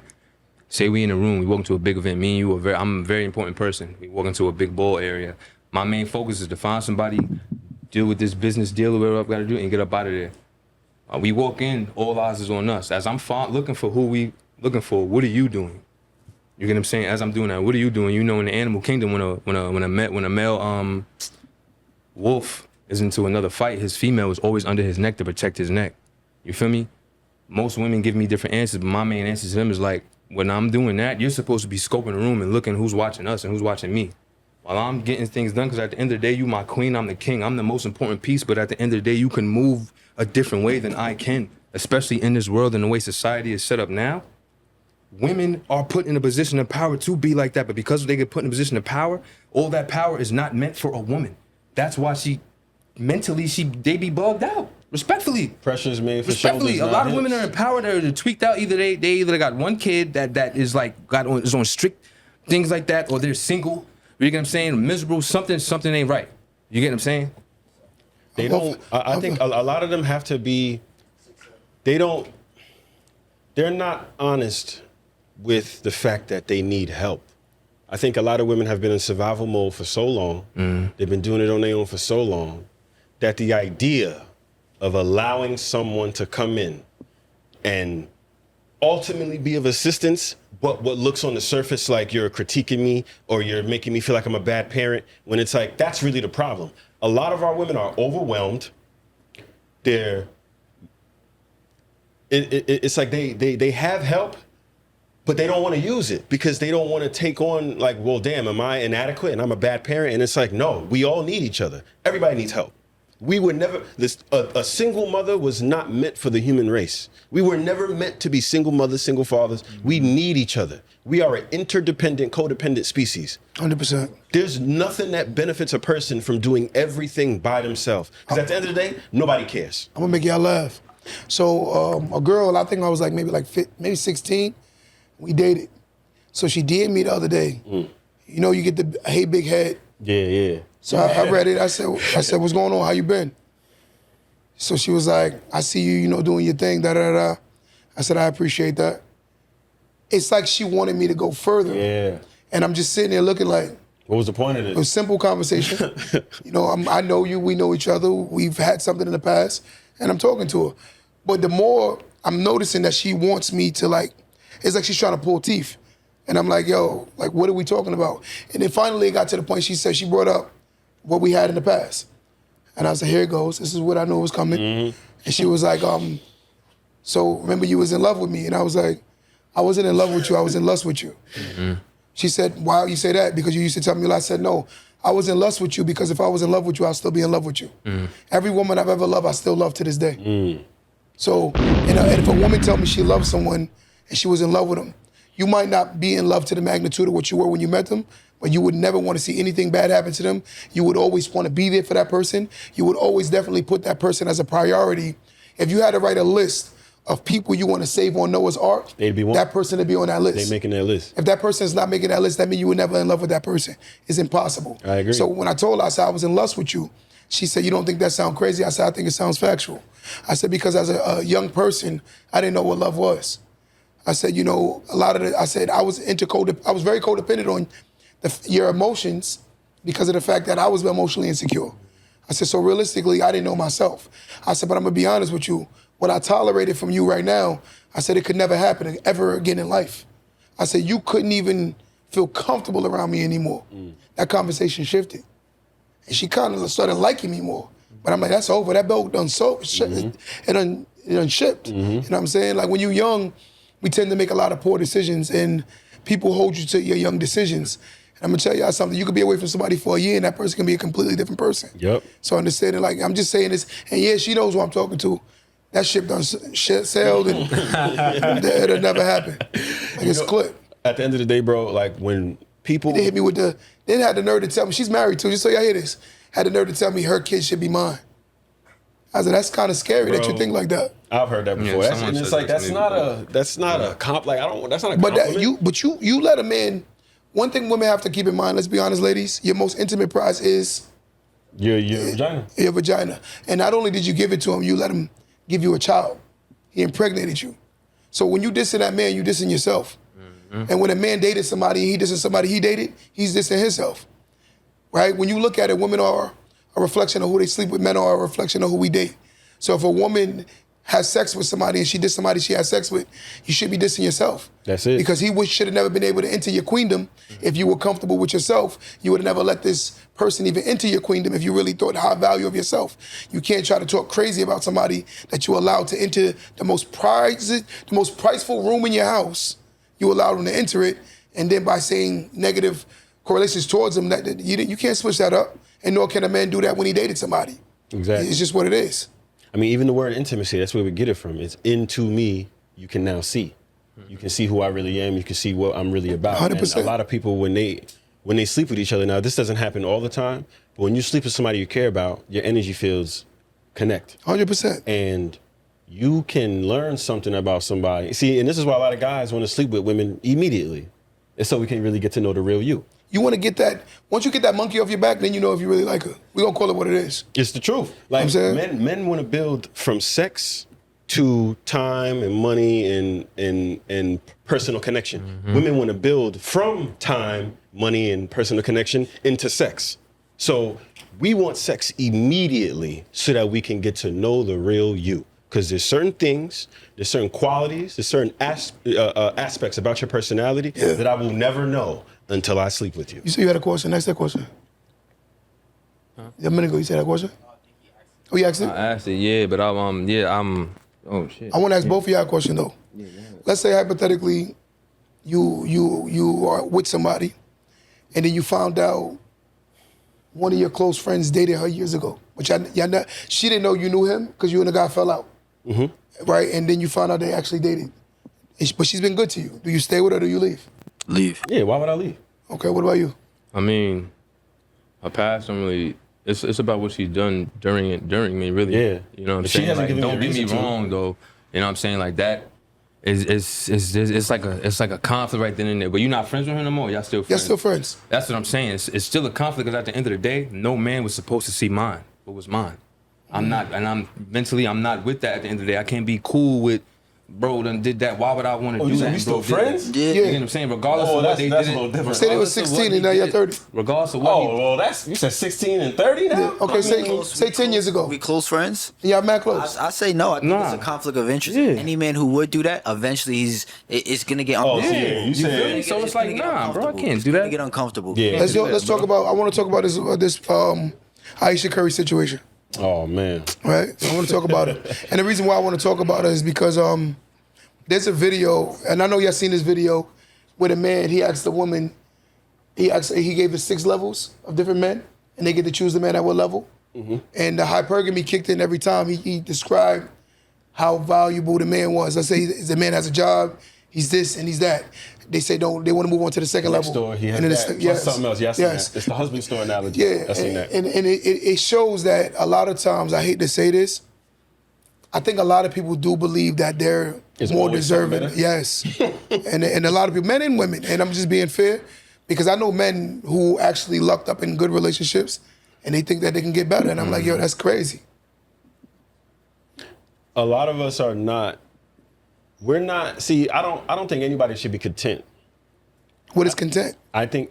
say we in a room, we walk into a big event. Me and you I'm a very important person. We walk into a big ball area. My main focus is to find somebody, deal with this business deal or whatever I've got to do, and get up out of there. We walk in, all eyes is on us. As I'm looking for who we looking for, what are you doing? You get what I'm saying? As I'm doing that, what are you doing? You know, in the animal kingdom, when a male wolf is into another fight, his female is always under his neck to protect his neck. You feel me? Most women give me different answers, but my main answer to them is like, when I'm doing that, you're supposed to be scoping the room and looking who's watching us and who's watching me. While I'm getting things done, because at the end of the day, you my queen, I'm the king, I'm the most important piece, but at the end of the day, you can move a different way than I can, especially in this world and the way society is set up now. Women are put in a position of power to be like that, but because they get put in a position of power, all that power is not meant for a woman. That's why they be bugged out. Respectfully. Pressure's made for Respectfully, shoulders, a lot not of women hips. are empowered, they're tweaked out. Either they either got one kid that is like is on strict things like that, or they're single. You get what I'm saying? Miserable, something ain't right. You get what I'm saying? They don't. I think a lot of them have to be. They're not honest with the fact that they need help. I think a lot of women have been in survival mode for so long. They've been doing it on their own for so long that the idea of allowing someone to come in and ultimately be of assistance, but what looks on the surface like you're critiquing me or you're making me feel like I'm a bad parent, when it's like, that's really the problem. A lot of our women are overwhelmed. It's like they have help, but they don't want to use it because they don't want to take on like, well, damn, am I inadequate and I'm a bad parent? And it's like, no, we all need each other. Everybody needs help. We were never, a single mother was not meant for the human race. We were never meant to be single mothers, single fathers. We need each other. We are an interdependent, codependent species. 100%. There's nothing that benefits a person from doing everything by themselves. Because at the end of the day, nobody cares. I'm gonna make y'all laugh. So a girl, I think I was like maybe 16, we dated. So she DM'd me the other day. You know, you get the hey big head. Yeah. So I read it. I said, what's going on? How you been? So she was like, I see you, doing your thing, da-da-da-da. I said, I appreciate that. It's like she wanted me to go further. Yeah. And I'm just sitting there looking like, What was the point of it this? was simple conversation. I know you, we know each other. We've had something in the past, and I'm talking to her. But the more I'm noticing that she wants me to it's like she's trying to pull teeth. And I'm like, yo, what are we talking about? And then finally it got to the point she brought up what we had in the past. And I said, here it goes. This is what I knew was coming. Mm-hmm. And she was like, so remember you was in love with me? And I was like, I wasn't in love with you. I was in lust with you. Mm-hmm. She said, why you say that? Because you used to tell me a lot. I said, no, I was in lust with you because if I was in love with you, I'd still be in love with you. Mm-hmm. Every woman I've ever loved, I still love to this day. Mm. So, and if a woman tell me she loves someone and she was in love with them, you might not be in love to the magnitude of what you were when you met them, but you would never want to see anything bad happen to them. You would always want to be there for that person. You would always definitely put that person as a priority. If you had to write a list of people you want to save on Noah's Ark, they'd be one. That person would be on that list. They making that list. If that person is not making that list, that means you were never in love with that person. It's impossible. I agree. So when I told her, I said I was in lust with you, she said, you don't think that sounds crazy? I said, I think it sounds factual. I said, because as a young person, I didn't know what love was. I said, I was very codependent on your emotions because of the fact that I was emotionally insecure. I said, so realistically, I didn't know myself. I said, but I'm gonna be honest with you. What I tolerated from you right now, I said it could never happen ever again in life. I said, you couldn't even feel comfortable around me anymore. That conversation shifted. And she kind of started liking me more. But I'm like, that's over. That belt done it done shipped. You know what I'm saying? Like when you're young, we tend to make a lot of poor decisions and people hold you to your young decisions. And I'm gonna tell y'all something, you could be away from somebody for a year and that person can be a completely different person. Yep. So understanding, I'm just saying this, and yeah, she knows who I'm talking to. That ship done sailed and it'll never happen. It's clipped. At the end of the day, bro, when people... They hit me with they had the nerve to tell me, she's married too, just so y'all hear this, had the nerve to tell me her kid should be mine. I said, that's kind of scary that you think like that. I've heard that before. Yeah, And it's like, that's not a But compliment. you let a man, one thing women have to keep in mind, let's be honest, ladies, your most intimate prize is Your vagina. your vagina. And not only did you give it to him, you let him give you a child. He impregnated you. So when you dissing that man, you dissing yourself. Mm-hmm. And when a man dated somebody and he dissing somebody he dated, he's dissing himself. Right? When you look at it, women are a reflection of who they sleep with, men are a reflection of who we date. So if a woman has sex with somebody and she dissed somebody she had sex with, you should be dissing yourself. That's it. Because he should have never been able to enter your queendom if you were comfortable with yourself. You would have never let this person even enter your queendom if you really thought high value of yourself. You can't try to talk crazy about somebody that you allowed to enter the most prizeful room in your house. You allowed them to enter it, and then by saying negative correlations towards them, that you can't switch that up, and nor can a man do that when he dated somebody. Exactly. It's just what it is. I mean, even the word intimacy, that's where we get it from. It's into me, you can now see. You can see who I really am. You can see what I'm really about. 100%. And a lot of people, when they sleep with each other, now this doesn't happen all the time, but when you sleep with somebody you care about, your energy fields connect. 100%. And you can learn something about somebody. See, and this is why a lot of guys want to sleep with women immediately. It's so we can really get to know the real you. You want to get that, once you get that monkey off your back, then you know if you really like her. We're going to call it what it is. It's the truth. Like, I'm saying? men want to build from sex to time and money and personal connection. Mm-hmm. Women want to build from time, money, and personal connection into sex. So we want sex immediately so that we can get to know the real you. Because there's certain things, there's certain qualities, there's certain aspects about your personality that I will never know until I sleep with you. You said you had a question. Ask that question. A minute ago, you said that question? Oh, you asked it? I asked it, yeah, but oh shit. I want to ask both of y'all a question, though. Let's say, hypothetically, you are with somebody, and then you found out one of your close friends dated her years ago. But she didn't know you knew him because you and the guy fell out. Mm-hmm. Right? And then you found out they actually dated. But she's been good to you. Do you stay with her or do you leave? Leave. Yeah, why would I leave? Okay, what about you? I mean, her past don't really. It's about what she's done during me, really. Yeah. You know what I'm If she saying? hasn't Like, given you a don't get me reason to. wrong, though. You know what I'm saying? Like that. It's like a conflict right then and there. But you're not friends with her no more. Y'all still Y'all friends. still friends? That's what I'm saying. It's still a conflict because at the end of the day, no man was supposed to see mine. What was mine? I'm not, and I'm not with that at the end of the day. I can't be cool with, bro, done did that. Why would I want to do that? We still Bro, did friends? that. Yeah. You get what I'm saying? Regardless of what they that's did. a little different. Say they was Regardless of 16 what and now he you're did. 30. Regardless of what Oh, well, you said 16 and 30 now? Okay, say 10 years ago. We close friends? Y'all mad close? I say no. I think Nah. it's a conflict of interest. Yeah. Any man who would do that, eventually it's gonna get Oh, uncomfortable. yeah, you You said. feel me? So it's like, nah, bro, I can't do It's gonna that. get uncomfortable. Yeah. Let's talk about, I want to talk about this Aisha Curry situation. Oh, man. Right? I want to talk about it. And the reason why I want to talk about it is because there's a video, and I know y'all seen this video, where the man, he asked the woman, he gave us 6 levels of different men, and they get to choose the man at what level. Mm-hmm. And the hypergamy kicked in every time. He described how valuable the man was. Let's say the man has a job, he's this and he's that. They say they want to move on to the second Next level. door, he had and then that. Plus something else. Yeah, I seen that. It's the husband store analogy. Yeah, I seen that. and it shows that a lot of times, I hate to say this, I think a lot of people do believe that they're It's more always something deserving. better. Yes, and a lot of people, men and women, and I'm just being fair, because I know men who actually lucked up in good relationships, and they think that they can get better, and I'm like, yo, that's crazy. A lot of us are not. We're not. See, I don't think anybody should be content. What is content? I think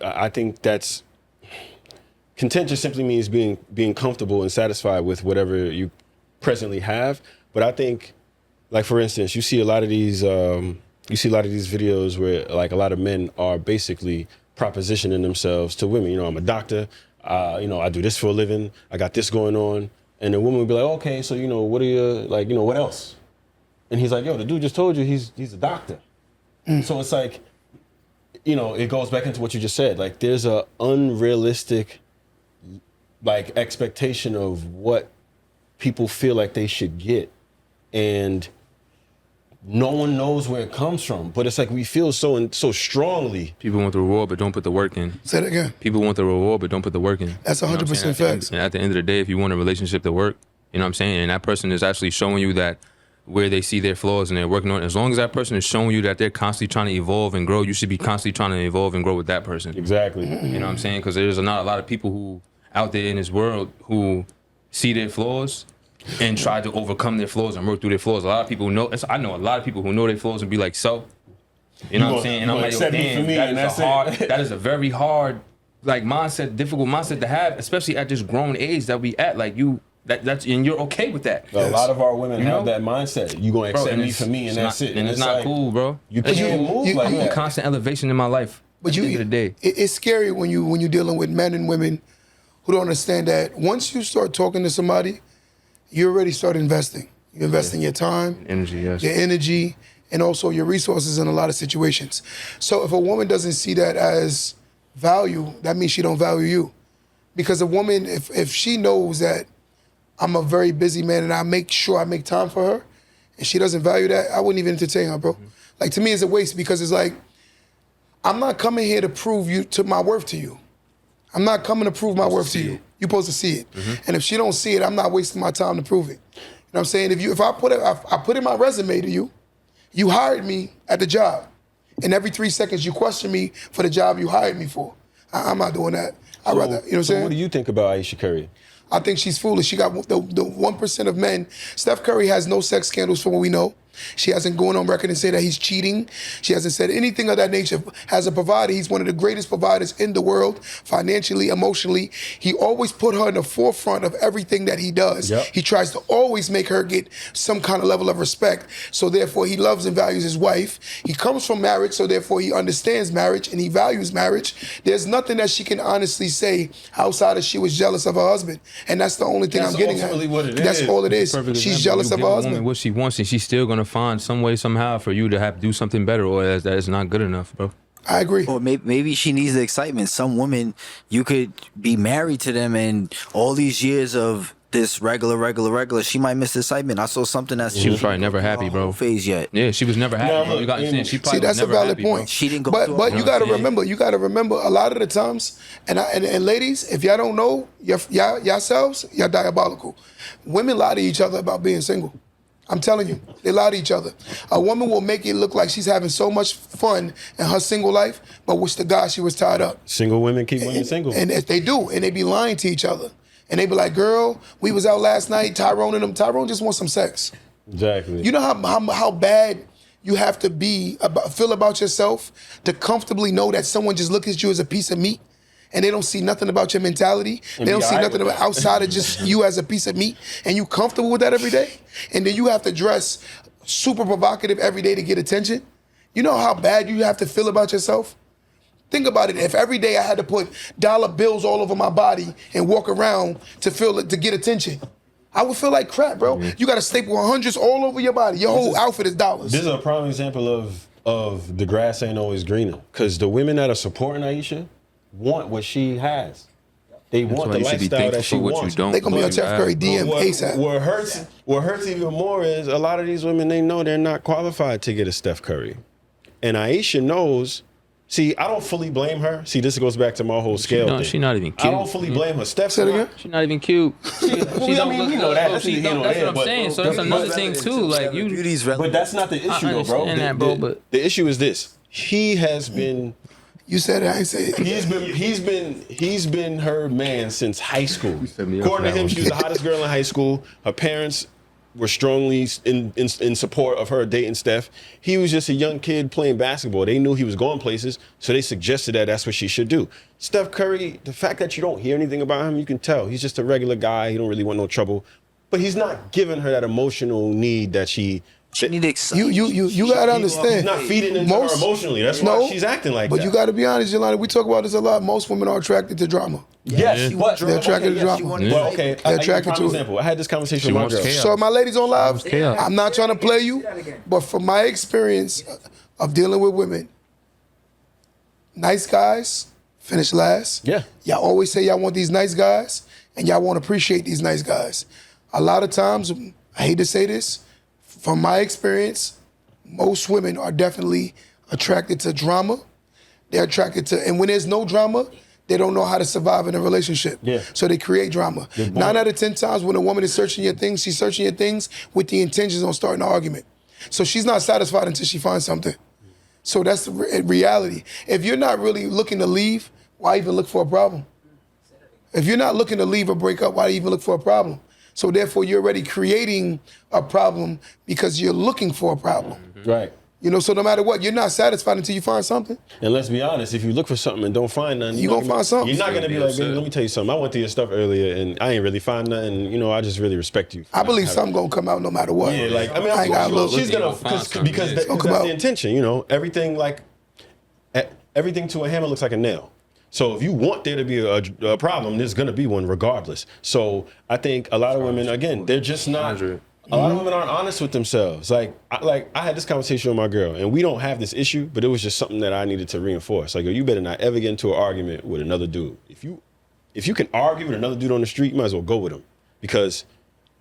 that's content just simply means being comfortable and satisfied with whatever you presently have. But I think, like for instance, you see a lot of these videos where like a lot of men are basically propositioning themselves to women. You know, I'm a doctor. I do this for a living. I got this going on, and the woman would be like, okay, so what are you like? What else? And he's like, yo, the dude just told you he's a doctor. So it's like, it goes back into what you just said. Like, there's a unrealistic, like, expectation of what people feel like they should get. And no one knows where it comes from. But it's like we feel so strongly. People want the reward, but don't put the work in. Say that again. People want the reward, but don't put the work in. That's 100% facts. And at the end of the day, if you want a relationship to work, you know what I'm saying? And that person is actually showing you that where they see their flaws and they're working on it. As long as that person is showing you that they're constantly trying to evolve and grow, you should be constantly trying to evolve and grow with that person. Exactly. You know what I'm saying? Because there's not a lot of people who out there in this world who see their flaws and try to overcome their flaws and work through their flaws. A lot of people know. I know a lot of people who know their flaws and be like, so, you know what I'm saying? And I'm like, yo, damn, that is a very hard, like, difficult mindset to have, especially at this grown age that we at. Like, you That's and you're okay with that. A lot of our women You have know? that mindset. You gonna accept and me it's- for me, and it's that's not, it. And it's not like, cool, bro. You That's can't just- move like I'm a that. constant elevation in my life. But at the end of the day. it's scary when you're dealing with men and women who don't understand that once you start talking to somebody, you already start investing. You're investing your time, Energy, yes. your energy, and also your resources in a lot of situations. So if a woman doesn't see that as value, that means she don't value you. Because a woman, if she knows that I'm a very busy man and I make sure I make time for her, and she doesn't value that, I wouldn't even entertain her, bro. Like, to me, it's a waste because it's like, I'm not coming here to prove my worth to you. I'm not coming to prove my worth to you. You're supposed to see it. And if she don't see it, I'm not wasting my time to prove it. You know what I'm saying? If I put in my resume to you, you hired me at the job, and every 3 seconds you question me for the job you hired me for. I'm not doing that. I'd rather, you know what I'm saying? What do you think about Aisha Curry? I think she's foolish. She got the 1% of men. Steph Curry has no sex scandals from what we know. She hasn't gone on record and said that he's cheating. She hasn't said anything of that nature. As a provider, he's one of the greatest providers in the world, financially, emotionally. He always put her in the forefront of everything that he does. Yep. He tries to always make her get some kind of level of respect. So therefore, he loves and values his wife. He comes from marriage, so therefore he understands marriage and he values marriage. There's nothing that she can honestly say outside of she was jealous of her husband. And that's the only thing That's I'm getting at. ultimately what it That's is. all it is. Perfect She's example. jealous You of give her a woman husband. what she wants, and she's still gonna find some way somehow for you to have to do something better, or that is not good enough, bro. I agree. Or maybe she needs the excitement. Some women, you could be married to them, and all these years of this regular, she might miss the excitement. I saw something that She was probably never happy, bro. phase yet. Yeah, she was never happy, Now, bro. look, You got to understand. She See, probably that's was a never valid happy, bro. point. She didn't go but through but all you that. gotta remember, a lot of the times, and ladies, if y'all don't know, yourselves, y'all diabolical. Women lie to each other about being single. I'm telling you, they lie to each other. A woman will make it look like she's having so much fun in her single life, but wish to God she was tied up. Single women keep women single. And if they do, and they be lying to each other. And they be like, girl, we was out last night, Tyrone and them. Tyrone just wants some sex. Exactly. You know how bad you have to feel about yourself to comfortably know that someone just looks at you as a piece of meat and they don't see nothing about your mentality. And They don't be see all right nothing with about that. outside of just you as a piece of meat, and you comfortable with that every day. And then you have to dress super provocative every day to get attention. You know how bad you have to feel about yourself? Think about it. If every day I had to put dollar bills all over my body and walk around to get attention, I would feel like crap, bro. Mm-hmm. You got to staple hundreds all over your body. Your whole outfit is dollars. This is a prime example of the grass ain't always greener. Because the women that are supporting Aisha want what she has. They want why the you should be lifestyle thankful that she for what you wants. don't. They gonna be on But you Steph Curry have- DM What, ASAP. what hurts even more is a lot of these women, they know they're not qualified to get a Steph Curry. And Aisha knows. See, I don't fully blame her. See, this goes back to my whole scale thing. She not even I cute. don't fully blame her. Steph, Say it again? She's not even cute. we know that. That's She neither here don't- nor That's there, what I'm but- saying. So that's but- another but- thing too. Like you, Beauty's But that's not the issue, though, bro. understand that, bro, but- the issue is this: he has been. You said it, I ain't say it. He's been her man since high school. set me up According to for that him, one. she was the hottest girl in high school. Her parents were strongly in support of her dating Steph. He was just a young kid playing basketball. They knew he was going places, so they suggested that that's what she should do. Steph Curry, the fact that you don't hear anything about him, you can tell he's just a regular guy. He don't really want no trouble, but he's not giving her that emotional need that she. She need excitement. You gotta He's understand. not feeding into her emotionally. That's why she's acting like that. But you gotta be honest, Jelani. We talk about this a lot. Most women are attracted to drama. Yes, but They're attracted to drama. Well, okay, They're I give you a attracted prime to it. example. I had this conversation She with my wants girl. chaos. So my ladies on live, chaos. I'm not trying to play you, but from my experience of dealing with women, nice guys finish last. Yeah. Y'all always say y'all want these nice guys, and y'all won't appreciate these nice guys. A lot of times, I hate to say this, from my experience, most women are definitely attracted to drama. They're attracted to, and when there's no drama, they don't know how to survive in a relationship. Yeah. So they create drama. 9 out of 10 times when a woman is searching your things, she's searching your things with the intentions on starting an argument. So she's not satisfied until she finds something. So that's the reality. If you're not really looking to leave, why even look for a problem? If you're not looking to leave or break up, why even look for a problem? So therefore, you're already creating a problem because you're looking for a problem. Right. You know, so no matter what, you're not satisfied until you find something. And let's be honest, if you look for something and don't find nothing, You gonna find something. You're not gonna be like, baby, let me tell you something. I went through your stuff earlier and I ain't really find nothing. You know, I just really respect you. I believe something gonna come out no matter what. Yeah, like, I mean, I ain't gotta look. she's gonna, because that's out. the intention, you know, everything to a hammer looks like a nail. So if you want there to be a problem, there's gonna be one regardless. So I think a lot of women, again, they're just not, a lot of women aren't honest with themselves. Like I had this conversation with my girl and we don't have this issue, but it was just something that I needed to reinforce. Like, you better not ever get into an argument with another dude. If you can argue with another dude on the street, you might as well go with him, because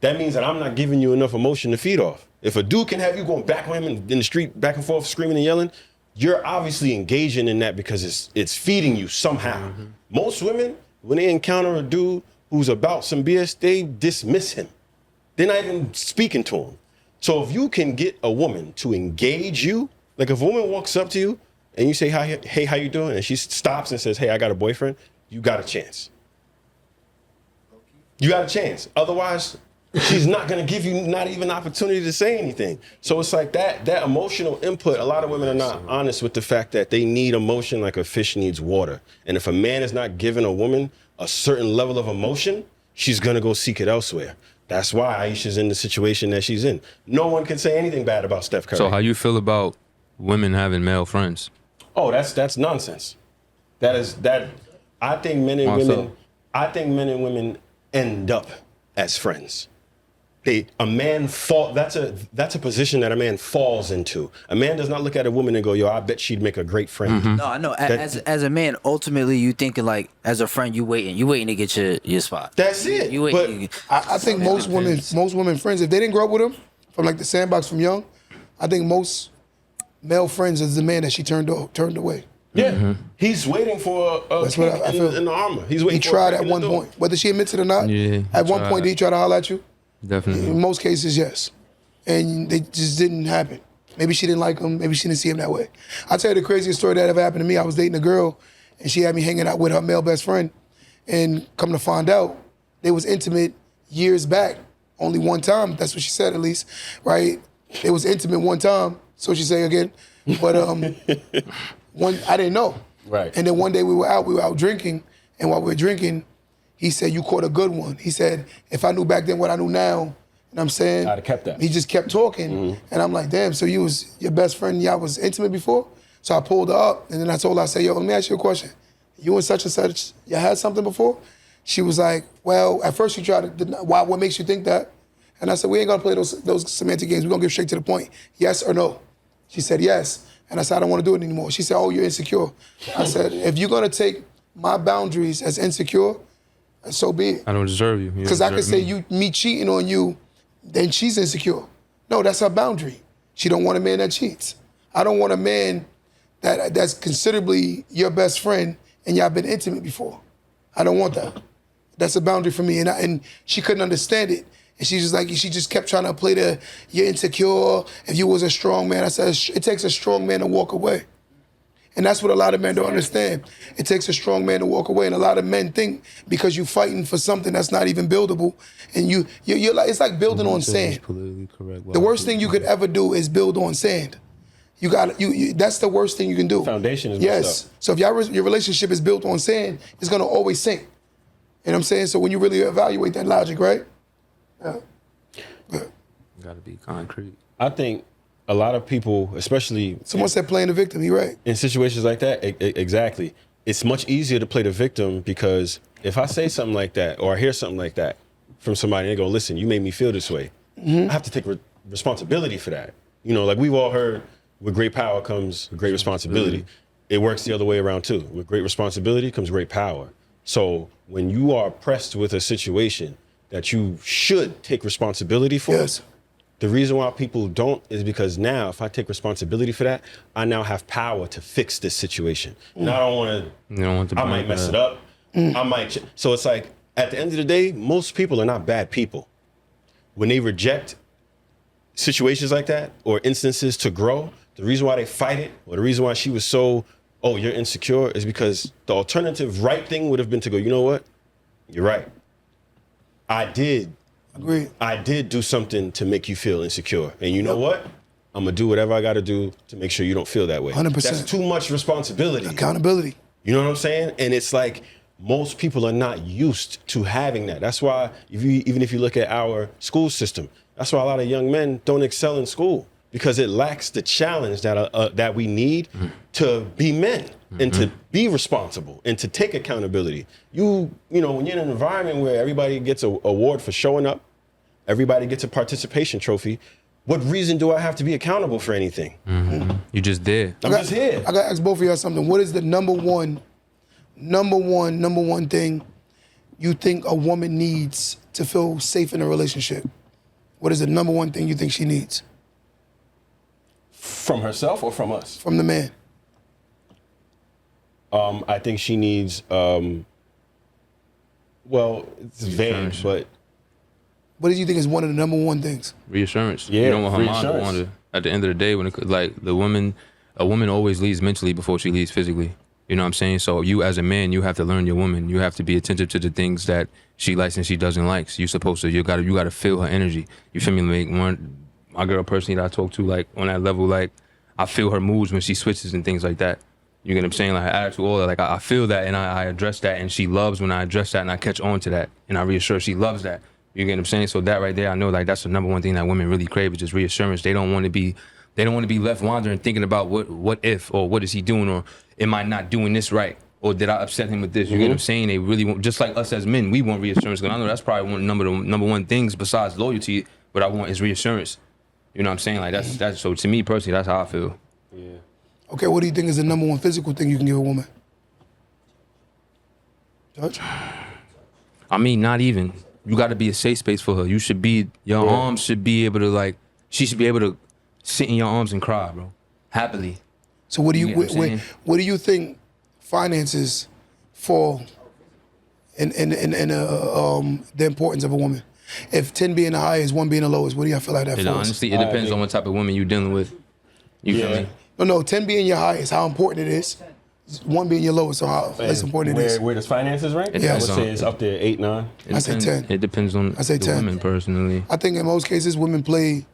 that means that I'm not giving you enough emotion to feed off. If a dude can have you going back with him in the street, back and forth, screaming and yelling, you're obviously engaging in that because it's feeding you somehow. Most women, when they encounter a dude who's about some BS, they dismiss him. They're not even speaking to him. So if you can get a woman to engage you, like if a woman walks up to you and you say, hey, how you doing? And she stops and says, hey, I got a boyfriend, you got a chance. You got a chance. Otherwise, she's not gonna give you not even an opportunity to say anything. So it's like that emotional input. A lot of women are not honest with the fact that they need emotion like a fish needs water. And if a man is not giving a woman a certain level of emotion, she's gonna go seek it elsewhere. That's why Aisha's in the situation that she's in. No one can say anything bad about Steph Curry. So how you feel about women having male friends? Oh, that's nonsense. I think men and women end up as friends. That's a position that a man falls into. A man does not look at a woman and go, yo, I bet she'd make a great friend. No, I know. As a man, ultimately, you thinking like, as a friend, you waiting to get your spot. That's it. You waiting. I think most women friends, if they didn't grow up with him from like the sandbox from young, I think most male friends is the man that she turned away. Yeah, he's waiting for a That's what I feel. in the armor. He's waiting. He for tried at one point, whether she admits it or not. Yeah, at one point, did he try to holler at you? Definitely. In most cases, yes. And they just didn't happen. Maybe she didn't like him. Maybe she didn't see him that way. I'll tell you the craziest story that ever happened to me. I was dating a girl, and she had me hanging out with her male best friend. And come to find out, they was intimate years back. Only one time. That's what she said, at least. Right? They was intimate one time. So she say again. But I didn't know. Right. And then one day we were out drinking. And while we were drinking, he said, you caught a good one. He said, if I knew back then what I knew now, you know what I'm saying? I'd have kept that. He just kept talking. And I'm like, damn, so you was your best friend, y'all was intimate before? So I pulled her up, and then I told her, I said, yo, let me ask you a question. You and such, you had something before? She was like, well, at first she tried to, why, what makes you think that? And I said, we ain't gonna play those semantic games. We're gonna get straight to the point. Yes or no? She said, yes. And I said, I don't wanna do it anymore. She said, oh, you're insecure. I said, if you're gonna take my boundaries as insecure, so be it. I don't deserve you. Because I could say me cheating on you, then she's insecure. No, that's her boundary. She don't want a man that cheats. I don't want a man that's considerably your best friend and y'all been intimate before. I don't want that. That's a boundary for me. And she couldn't understand it. And she just kept trying to play you're insecure. If you was a strong man, I said, it takes a strong man to walk away. And that's what a lot of men don't understand. It takes a strong man to walk away. And a lot of men think because you're fighting for something that's not even buildable, and you're like, it's like building on sand. The worst thing you could ever do is build on sand. That's the worst thing you can do. Foundation is yes. So if your relationship is built on sand, it's gonna always sink. You know what I'm saying? So when you really evaluate that logic, right? Yeah. Gotta be concrete. I think a lot of people, especially someone said playing the victim. You're right. In situations like that, exactly. It's much easier to play the victim because if I say something like that or I hear something like that from somebody, and they go, "Listen, you made me feel this way." I have to take responsibility for that. You know, like we've all heard, with great power comes great responsibility. It works the other way around too. With great responsibility comes great power. So when you are pressed with a situation that you should take responsibility for, yes. The reason why people don't is because now, if I take responsibility for that, I now have power to fix this situation. And I don't want to. I might mess it up. I might. So it's like at the end of the day, most people are not bad people. When they reject situations like that or instances to grow, the reason why they fight it, or the reason why she was so, oh, you're insecure, is because the alternative right thing would have been to go, you know what? You're right. I did Agreed. I did do something to make you feel insecure. And you know what? I'm gonna do whatever I gotta do to make sure you don't feel that way. 100%. That's too much responsibility. Accountability. You know what I'm saying? And it's like most people are not used to having that. That's why even if you look at our school system, that's why a lot of young men don't excel in school, because it lacks the challenge that we need to be men and to be responsible and to take accountability. You know, when you're in an environment where everybody gets an award for showing up, everybody gets a participation trophy, what reason do I have to be accountable for anything? You just did. I'm just here. I got to ask both of y'all something. What is the number one thing you think a woman needs to feel safe in a relationship? What is the number one thing you think she needs? From herself or from us? From the man. I think she needs, well, it's vague, but What do you think is one of the number one things? Reassurance. Yeah, You don't want her mind to reassurance. wander. At the end of the day, when like a woman always leads mentally before she leads physically. You know what I'm saying? So you as a man, you have to learn your woman. You have to be attentive to the things that she likes and she doesn't like. So you're supposed to, you gotta feel her energy. You feel me? Like my girl personally that I talk to, like on that level, like I feel her moods when she switches and things like that. You get what I'm saying? Like her attitude, all that. Like I feel that and I address that, and she loves when I address that and I catch on to that and I reassure she loves that. You get what I'm saying? So that right there, I know like that's the number one thing that women really crave, is just reassurance. They don't want to be left wandering thinking about what if, or what is he doing, or am I not doing this right, or did I upset him with this? You get what I'm saying? They really want, just like us as men, we want reassurance. Because I know that's probably one number one things besides loyalty. What I want is reassurance. You know what I'm saying? Like that's so to me personally, that's how I feel. yeah. Okay, what do you think is the number one physical thing you can give a woman? Judge? I mean, not even. You got to be a safe space for her. You should be, your arms should be able to like, she should be able to sit in your arms and cry, bro. Happily. So what do You you, get what I'm saying? what do you think finances fall in the importance of a woman? If 10 being the highest, 1 being the lowest, what do y'all feel like that And falls? honestly, it depends on what type of woman you're dealing with. You feel me? No, 10 being your highest, how important it is. 1 being your lowest, so how less important it is. Where does finances rank? Yeah. I would say it's up there 8, 9. It I say depends- 10. It depends on I say the 10. women personally. I think in most cases, women play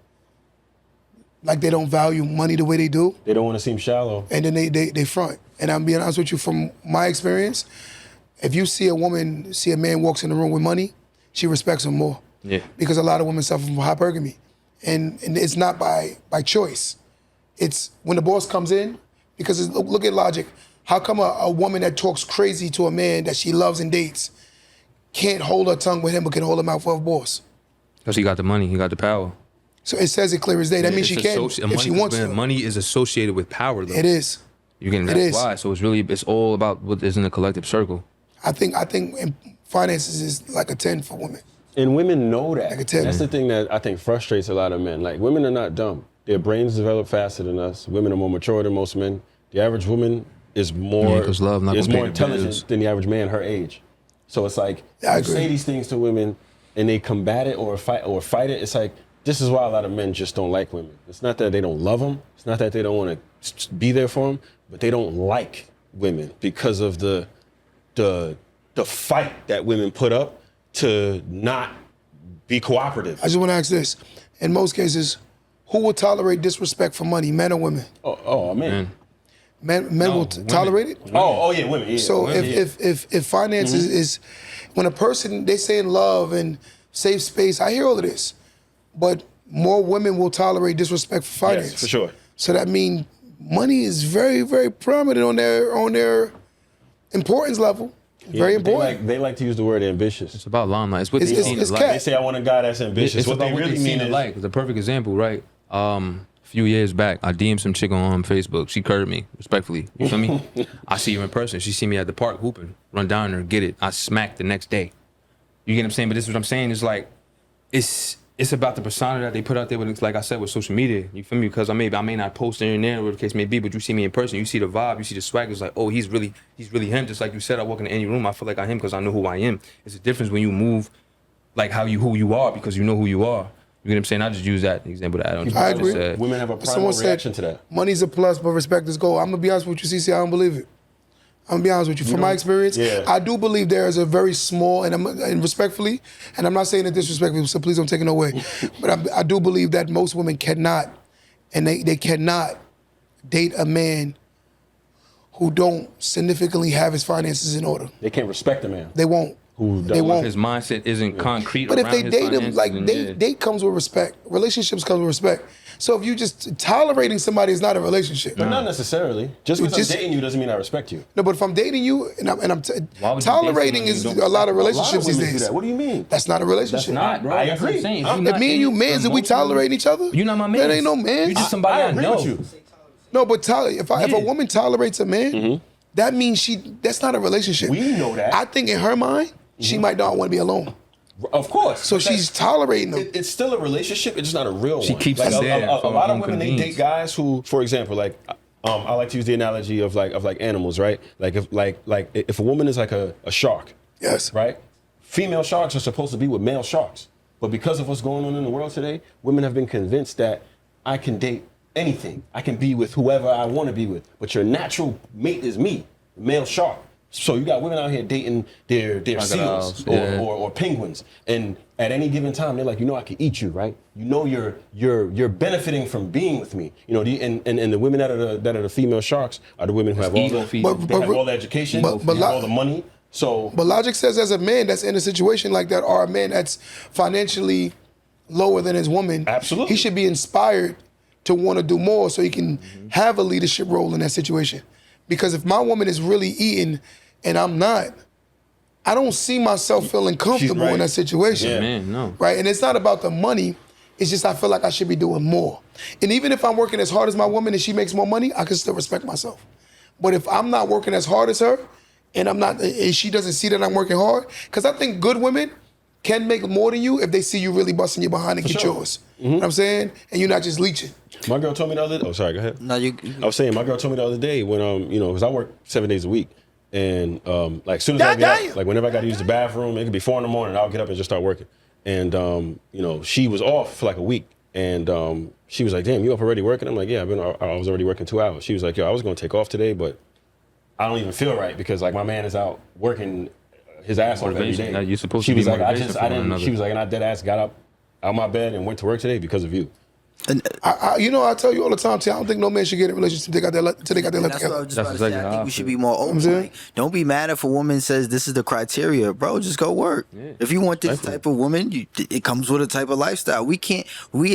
like they don't value money the way they do, They don't want to seem shallow. and then they front. And I'm being honest with you, from my experience, if you see a man walks in the room with money, she respects him more. Yeah. Because a lot of women suffer from hypergamy. And it's not by choice. It's when the boss comes in, because look at logic. How come a woman that talks crazy to a man that she loves and dates can't hold her tongue with him but can hold her mouth for a boss? Because he got the money, he got the power. So it says it clear as day. That means she can if she wants to. Money is associated with power, though. It is. You getting It that's is. why. So it's all about what is in the collective circle. I think finances is like a 10 for women. And women know that. I can tell. That's the thing that I think frustrates a lot of men. Like, women are not dumb. Their brains develop faster than us. Women are more mature than most men. The average woman is more, 'cause love not is gonna more pay the bills. intelligent than the average man her age. So it's like, Yeah, I you agree. say these things to women and they combat it or fight it. It's like, this is why a lot of men just don't like women. It's not that they don't love them. It's not that they don't want to be there for them, but they don't like women because of the fight that women put up to not be cooperative. I just want to ask this. In most cases, who will tolerate disrespect for money, men or women? Oh man. Men No, will women. tolerate it? Oh yeah, women. Yeah. So women, yeah. if finances is, when a person, they say in love and safe space, I hear all of this, but more women will tolerate disrespect for finance. Yes, for sure. So that means money is very, very prominent on their importance level. Very But important. They like to use the word ambitious. It's about limelight. It's what they It's see in cap. life. They say I want a guy that's ambitious. It's what about they what really they see mean in is life. The perfect example, right? A few years back, I DM'd some chick on Facebook. She curved me, respectfully. You feel me? I see her in person. She see me at the park hooping. Run down there, get it. I smacked the next day. You get what I'm saying? But this is what I'm saying. It's like, it's about the persona that they put out there. But it's like I said, with social media. You feel me? Because I may not post here and there, whatever the case may be. But you see me in person. You see the vibe. You see the swag. It's like, oh, he's really him. Just like you said, I walk into any room, I feel like I'm him because I know who I am. It's a difference when you move, like who you are, because you know who you are. You know what I'm saying? I just use that example to add on to I what you agree. said. women have a primal Someone said reaction to that. money's a plus, but respect is gold. I'm gonna be honest with you, CC. I don't believe it. I'm gonna be honest with you. From my experience, Yeah. I do believe there is a very small, and respectfully, and I'm not saying it disrespectfully, so please don't take it away. But I do believe that most women cannot and they cannot date a man who don't significantly have his finances in order. They can't respect a man. They won't. Who They don't. won't. His mindset isn't concrete. But if around they his date him, finances, like then date comes with respect. Relationships comes with respect. So if you just tolerating somebody is not a relationship. But not necessarily. Just because Just- I'm dating you doesn't mean I respect you. No, but if I'm dating you and I'm Why would you date tolerating someone is you don't a lot of A lot of relationships these women do days. that. What do you mean? That's not a relationship. Not, bro. I That's what I'm agree. saying. If If If me and you mans, if we tolerating each other, You're not my man. That ain't no man. You just somebody I agree know. with you. No, but if a Yeah. woman tolerates a man, that means that's not a relationship. We know that. I think in her mind, she might not want to be alone. Of course. So But she's tolerating them. it's still a relationship. It's just not a real one. She keeps like it a, there a for lot her of own women they convenience. date guys who, for example, like I like to use the analogy of like animals, right? Like if a woman is like a shark, Yes. right? Female sharks are supposed to be with male sharks, but because of what's going on in the world today, women have been convinced that I can date anything. I can be with whoever I want to be with, but your natural mate is me, male shark. So you got women out here dating their seals Crocodiles, yeah. or penguins, and at any given time they're like, I could eat you, right? You're benefiting from being with me. And the women that are the female sharks are the women who have all Ego the, feeding. they have all the education, but they have all the money. So But logic says as a man that's in a situation like that, or a man that's financially lower than his woman, Absolutely. he should be inspired to want to do more so he can have a leadership role in that situation. Because if my woman is really eating and I'm not, I don't see myself feeling comfortable right. in that situation. Yeah. Man, no. Right? And it's not about the money. It's just I feel like I should be doing more. And even if I'm working as hard as my woman and she makes more money, I can still respect myself. But if I'm not working as hard as her and she doesn't see that I'm working hard, because I think good women can make more than you if they see you really busting your behind and get sure. yours. You know what I'm saying? And you're not just leeching. my girl told me the other day. Oh, sorry, go ahead. No, you. I was saying, my girl told me the other day when because I work 7 days a week, and like as soon as I get up, like whenever I got to use the bathroom, it could be 4 a.m, I'll get up and just start working. And she was off for like a week, and she was like, "Damn, you up already working?" I'm like, "Yeah, I was already working 2 hours." She was like, "Yo, I was gonna take off today, but I don't even feel right because like my man is out working his ass off every Motivation. day." Now, you're supposed she to be was like, motivation for I one didn't. another. She was like, and I dead ass got up out my bed and went to work today because of you. And, I tell you all the time, T, I don't think no man should get in a relationship until they got their life that's what I together. was just That's about to say. exactly I how think I we should feel. be more open. saying? Like, don't be mad if a woman says this is the criteria, bro. Just go work. If you want this type of woman, it comes with a type of lifestyle. We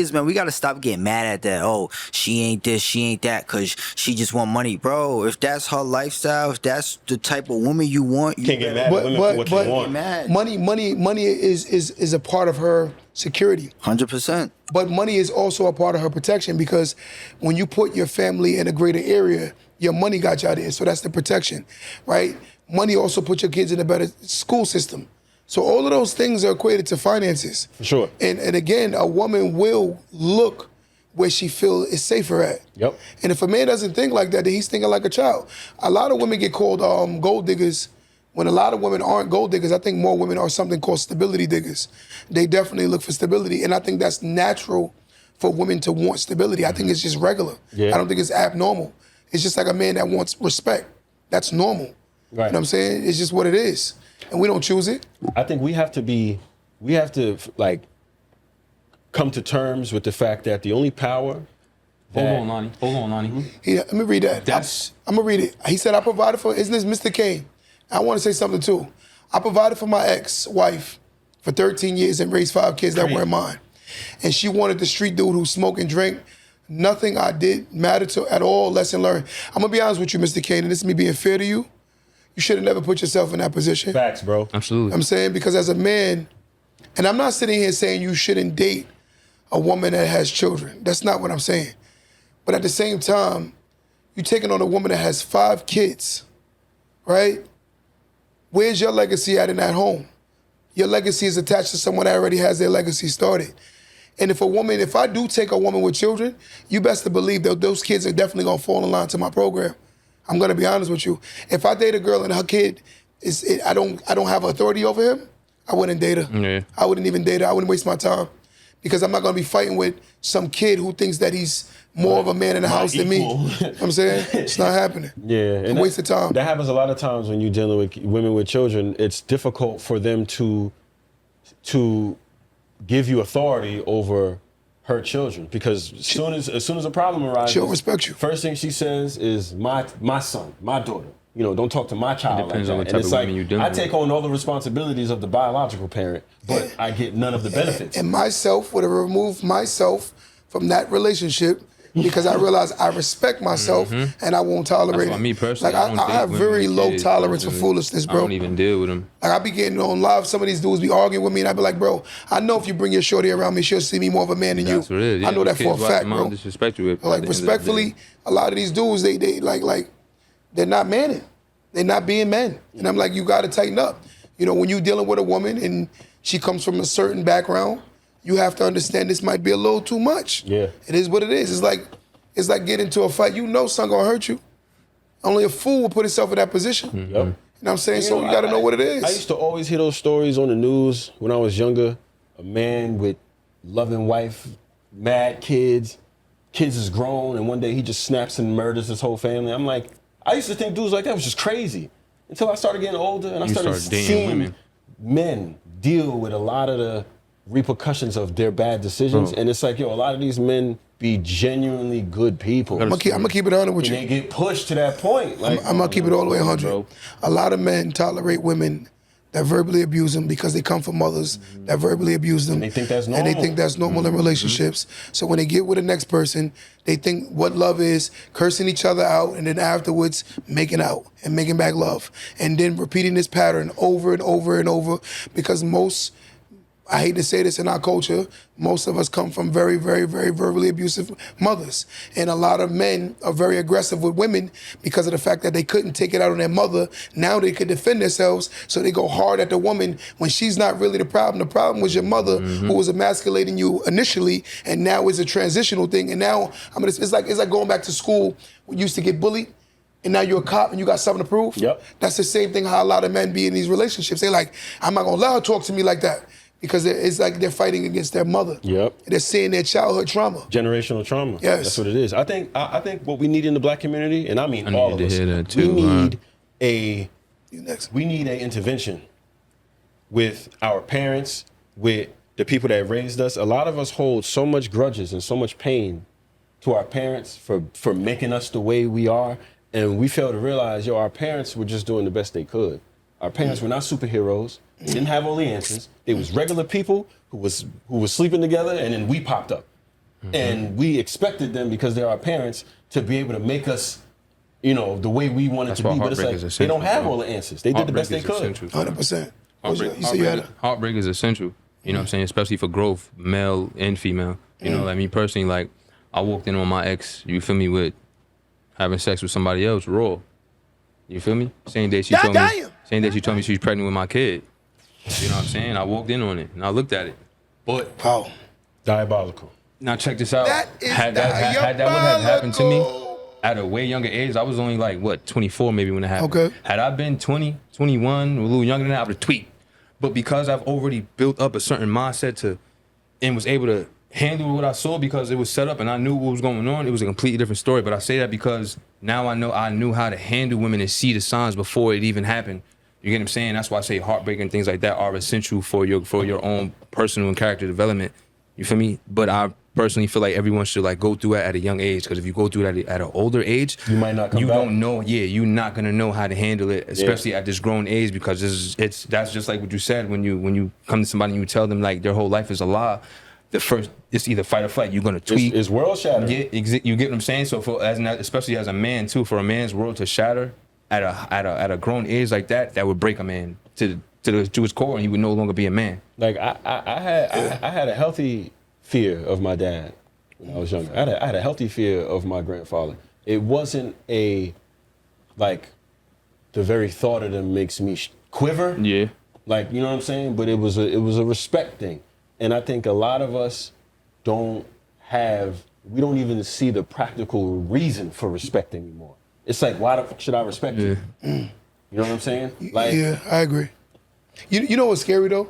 as men, we got to stop getting mad at that. Oh, she ain't this, she ain't that, because she just want money, bro. If that's her lifestyle, if that's the type of woman you want, you Can't get better mad at women for what but- you want. mad. Money is a part of her security. 100%. But money is also a part of her protection because when you put your family in a greater area, your money got you out there. So that's the protection, right? Money also put your kids in a better school system. So all of those things are equated to finances. For sure. And again, a woman will look where she feel is safer at. Yep. And if a man doesn't think like that, then he's thinking like a child. A lot of women get called gold diggers when a lot of women aren't gold diggers. I think more women are something called stability diggers. They definitely look for stability. And I think that's natural for women to want stability. I think it's just regular. Yeah. I don't think it's abnormal. It's just like a man that wants respect. That's normal. Right. You know what I'm saying? It's just what it is. And we don't choose it. I think we have to like come to terms with the fact that the only power Hold on, Lonnie. Let me read that. That's- I'm going to read it. He said, I provided for, isn't this Mr. Kane? I want to say something too. I provided for my ex-wife for 13 years and raised 5 kids that Great. weren't mine. And she wanted the street dude who smoked and drank. Nothing I did mattered to at all. Lesson learned. I'm going to be honest with you, Mr. Kane, and this is me being fair to you. You should have never put yourself in that position. facts, bro. Absolutely. I'm saying because as a man, and I'm not sitting here saying you shouldn't date a woman that has children. That's not what I'm saying. But at the same time, you're taking on a woman that has 5 kids, right? Where's your legacy at in that home? Your legacy is attached to someone that already has their legacy started. And if I do take a woman with children, you best to believe that those kids are definitely gonna fall in line to my program. I'm gonna be honest with you. If I date a girl and her kid I don't have authority over him, I wouldn't date her. Yeah. I wouldn't even date her. I wouldn't waste my time. Because I'm not gonna be fighting with some kid who thinks that he's more of a man in the My house than me. equal. You know what I'm saying? It's not happening. Yeah, It's a waste of time. That happens a lot of times when you're dealing with women with children. It's difficult for them to give you authority over her children, because as soon as a problem arises, she'll respect you. First thing she says is my son, my daughter. You know, don't talk to my child like depends that. on what And type it's of like women you're dealing I with. take on all the responsibilities of the biological parent, but I get none of the benefits. And myself would have removed myself from that relationship because I realize I respect myself and I won't tolerate That's why it. me personally, like I don't I date have women very with low kids, tolerance for personally. foolishness, I bro. don't even deal with them. Like I be getting on live, some of these dudes be arguing with me, and I be like, bro, I know if you bring your shorty around me, she'll see me more of a man than That's you. what it is. I know these that for a kids watch fact, their mom bro. disrespect you at the Like end of the respectfully, day. a lot of these dudes, they like they're not manning. They're not being men. And I'm like, you gotta tighten up. You know, when you're dealing with a woman and she comes from a certain background, you have to understand this might be a little too much. Yeah. It is what it is. It's like getting into a fight. You know something gonna hurt you. Only a fool will put himself in that position. Yep. You know what I'm saying? So know, you gotta know what it is. I used to always hear those stories on the news when I was younger. A man with loving wife, mad kids is grown, and one day he just snaps and murders his whole family. I'm like, I used to think dudes like that was just crazy until I started getting older and I You started started dating seeing women. men deal with a lot of the repercussions of their bad decisions. And it's like, yo, a lot of these men be genuinely good people. I'm gonna keep it 100 with And you. they get pushed to that point. Like, I'm gonna keep it all the way 100. Bro. A lot of men tolerate women that verbally abuse them because they come from mothers that verbally abuse them. And they think that's And they normal. think that's normal in relationships. So when they get with the next person, they think what love is, cursing each other out, and then afterwards making out and making back love. And then repeating this pattern over and over and over because most, I hate to say this in our culture, most of us come from very, very, very verbally abusive mothers. And a lot of men are very aggressive with women because of the fact that they couldn't take it out on their mother. Now they could defend themselves, so they go hard at the woman when she's not really the problem. The problem was your mother who was emasculating you initially, and now it's a transitional thing. And now, it's like going back to school when you used to get bullied. And now you're a cop and you got something to prove. Yep. That's the same thing how a lot of men be in these relationships. They're like, I'm not gonna let her talk to me like that. Because it's like they're fighting against their mother. Yep. They're seeing their childhood trauma. Generational trauma. Yes. That's what it is. I think what we need in the black community, and I mean I all of needed us, to hear that too, we man. need You next. we need a intervention with our parents, with the people that raised us. A lot of us hold so much grudges and so much pain to our parents for making us the way we are, and we fail to realize, our parents were just doing the best they could. Our parents were not superheroes. They didn't have all the answers. They was regular people who was sleeping together, and then we popped up. And we expected them, because they're our parents, to be able to make us, the way we wanted That's to why be. But it's heartbreak like is they don't essential, have bro. all the answers. They did the best they could. 100%. Heartbreak, You said you had it. heartbreak is essential. You know what I'm saying? Especially for growth, male and female. You know, like me personally, like I walked in on my ex, you feel me, with having sex with somebody else raw. You feel me? Same day she told me she was pregnant with my kid. You know what I'm saying? I walked in on it and I looked at it. But Wow. Diabolical. now check this out. That is had that would have happened to me diabolical. at a way younger age, I was only like, 24 maybe when it happened. Okay. Had I been 20, 21, a little younger than that, I would have tweaked. But because I've already built up a certain mindset and was able to handle what I saw because it was set up and I knew what was going on, it was a completely different story. But I say that because now I knew how to handle women and see the signs before it even happened. You get what I'm saying? That's why I say heartbreak and things like that are essential for your own personal and character development. You feel me? But I personally feel like everyone should go through it at a young age, because if you go through it at an older age, You might not come you back. don't know. Yeah, you're not gonna know how to handle it, especially at this grown age, because that's just like what you said when you come to somebody and you tell them like their whole life is a lie. It's either fight or flight. You're gonna tweak. It's world shattering. Yeah, you get what I'm saying. So especially as a man too, for a man's world to shatter at a grown age like that would break a man to his core, and he would no longer be a man. Like I had a healthy fear of my dad when I was younger. I had a healthy fear of my grandfather. It wasn't the very thought of them makes me quiver. Yeah. Like, you know what I'm saying? But it was a respect thing. And I think a lot of us we don't even see the practical reason for respect anymore. It's like, why the fuck should I respect you? You know what I'm saying? Like, Yeah, I agree. You know what's scary though?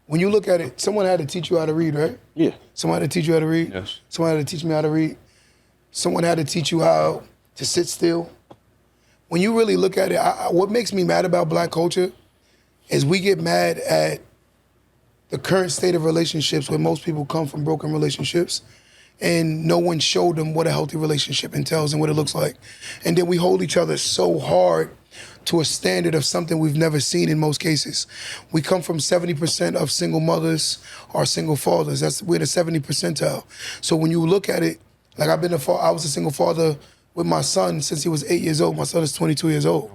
When you look at it, someone had to teach you how to read, right? yeah. Someone had to teach you how to read. Yes. Someone had to teach me how to read. Someone had to teach you how to sit still. When you really look at it, what makes me mad about black culture is we get mad at the current state of relationships where most people come from broken relationships and no one showed them what a healthy relationship entails and what it looks like. And then we hold each other so hard to a standard of something we've never seen in most cases. We come from 70% of single mothers or single fathers. We're the 70 percentile. So when you look at it, like I was a single father with my son since he was 8 years old. My son is 22 years old.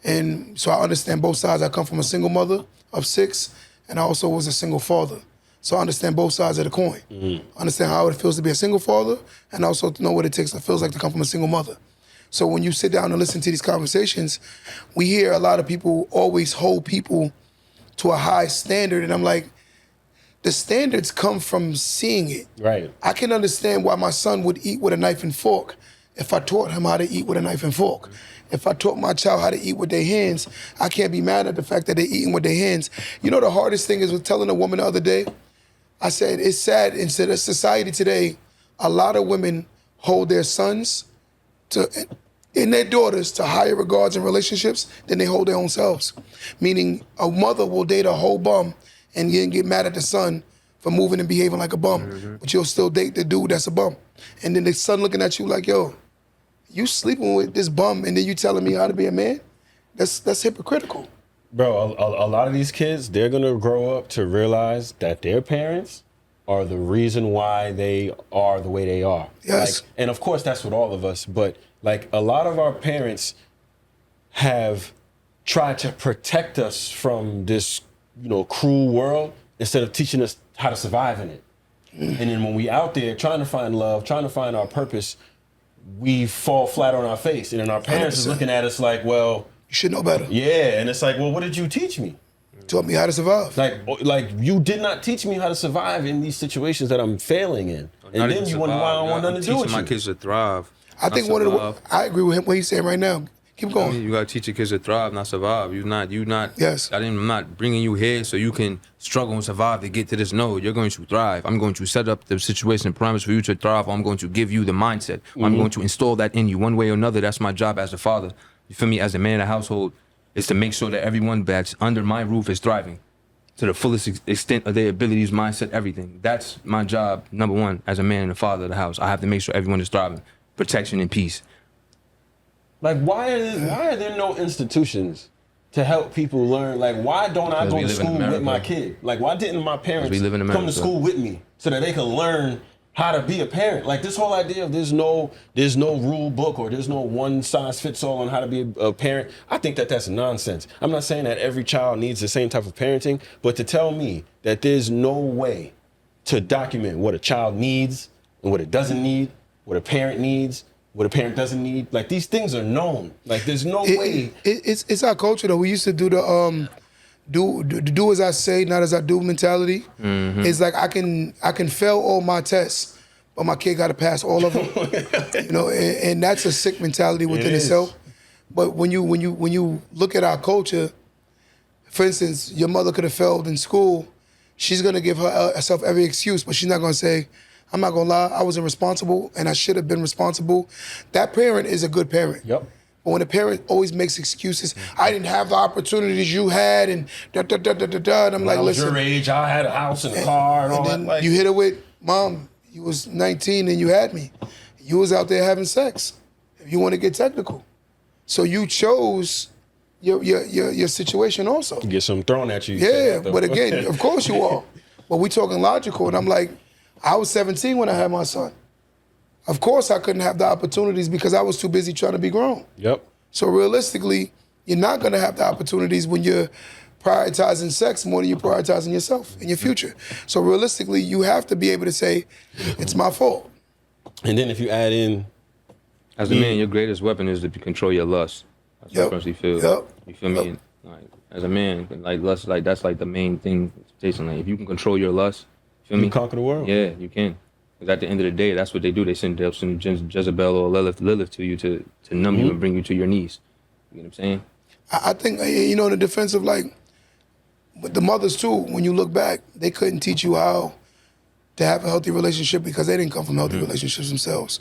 And so I understand both sides. I come from a single mother of 6, and I also was a single father. So I understand both sides of the coin. I understand how it feels to be a single father, and also to know what it feels like to come from a single mother. So when you sit down and listen to these conversations, we hear a lot of people always hold people to a high standard, and I'm like, the standards come from seeing it. Right. I can understand why my son would eat with a knife and fork if I taught him how to eat with a knife and fork. If I taught my child how to eat with their hands, I can't be mad at the fact that they're eating with their hands. You know the hardest thing is with telling a woman the other day, I said, it's sad in society today, a lot of women hold their sons and their daughters to higher regards in relationships than they hold their own selves. Meaning a mother will date a whole bum and then get mad at the son for moving and behaving like a bum, but you'll still date the dude that's a bum. And then the son looking at you like, yo, you sleeping with this bum and then you telling me how to be a man? That's hypocritical. Bro, a lot of these kids, they're going to grow up to realize that their parents are the reason why they are the way they are. Yes. Like, and of course, that's with all of us. But like a lot of our parents have tried to protect us from this, cruel world instead of teaching us how to survive in it. And then when we out there trying to find love, trying to find our purpose, we fall flat on our face. And then our parents 100%. is looking at us like, well, You should know better. yeah. And it's like, well, what did you teach me? Taught me how to survive. Like you did not teach me how to survive in these situations that I'm failing in. And then you wonder why I don't want nothing to do with my you. kids to thrive. I think I agree with him what he's saying right now. Keep going. You gotta teach your kids to thrive, not survive. You not. Yes. I'm not bringing you here so you can struggle and survive to get to this. No, you're going to thrive. I'm going to set up the situation and parameters for you to thrive. I'm going to give you the mindset. I'm going to install that in you one way or another. That's my job as a father. You feel me? As a man in the household, is to make sure that everyone that's under my roof is thriving to the fullest extent of their abilities, mindset, everything. That's my job, number one, as a man and a father of the house. I have to make sure everyone is thriving, protection and peace. Like, why are there no institutions to help people learn? Like, why don't I go to school with my kid? Like, why didn't my parents come to school with me so that they could learn how to be a parent? Like, this whole idea of there's no rule book or there's no one size fits all on how to be a parent. I think that's nonsense. I'm not saying that every child needs the same type of parenting, but to tell me that there's no way to document what a child needs and what it doesn't need, what a parent needs, what a parent doesn't need, like these things are known. Like there's no way. It's our culture though. We used to do the do as I say, not as I do mentality. It's like I can fail all my tests, but my kid got to pass all of them. And that's a sick mentality within itself. But when you look at our culture, for instance, your mother could have failed in school. She's gonna give herself every excuse, but she's not gonna say, I'm not gonna lie, I wasn't responsible and I should have been responsible. That parent is a good parent. Yep. But when a parent always makes excuses, I didn't have the opportunities you had, and da-da-da-da-da-da, and I'm like, listen. When I was your age, I had a house and a car and all then that. Like, you hit her with, Mom, you was 19 and you had me. You was out there having sex, if you want to get technical. So you chose your situation also. get something thrown at you. Yeah, but again, of course you are. But we talking logical, and I'm like, I was 17 when I had my son. Of course I couldn't have the opportunities because I was too busy trying to be grown. Yep. So realistically, you're not gonna have the opportunities when you're prioritizing sex more than you're prioritizing yourself and your future. So realistically, you have to be able to say, it's my fault. And then if you add in, As a man, your greatest weapon is to control your lust. That's what I personally feel. Yep. You feel me? Like, as a man, like lust, like that's like the main thing. Jason, like if you can control your lust, feel me? you conquer the world. Yeah, you can. Because at the end of the day, that's what they do. They'll send Jezebel or Lilith to you to numb you and bring you to your knees. You know what I'm saying? I think, in the defense of like, with the mothers too, when you look back, they couldn't teach you how to have a healthy relationship because they didn't come from healthy relationships themselves.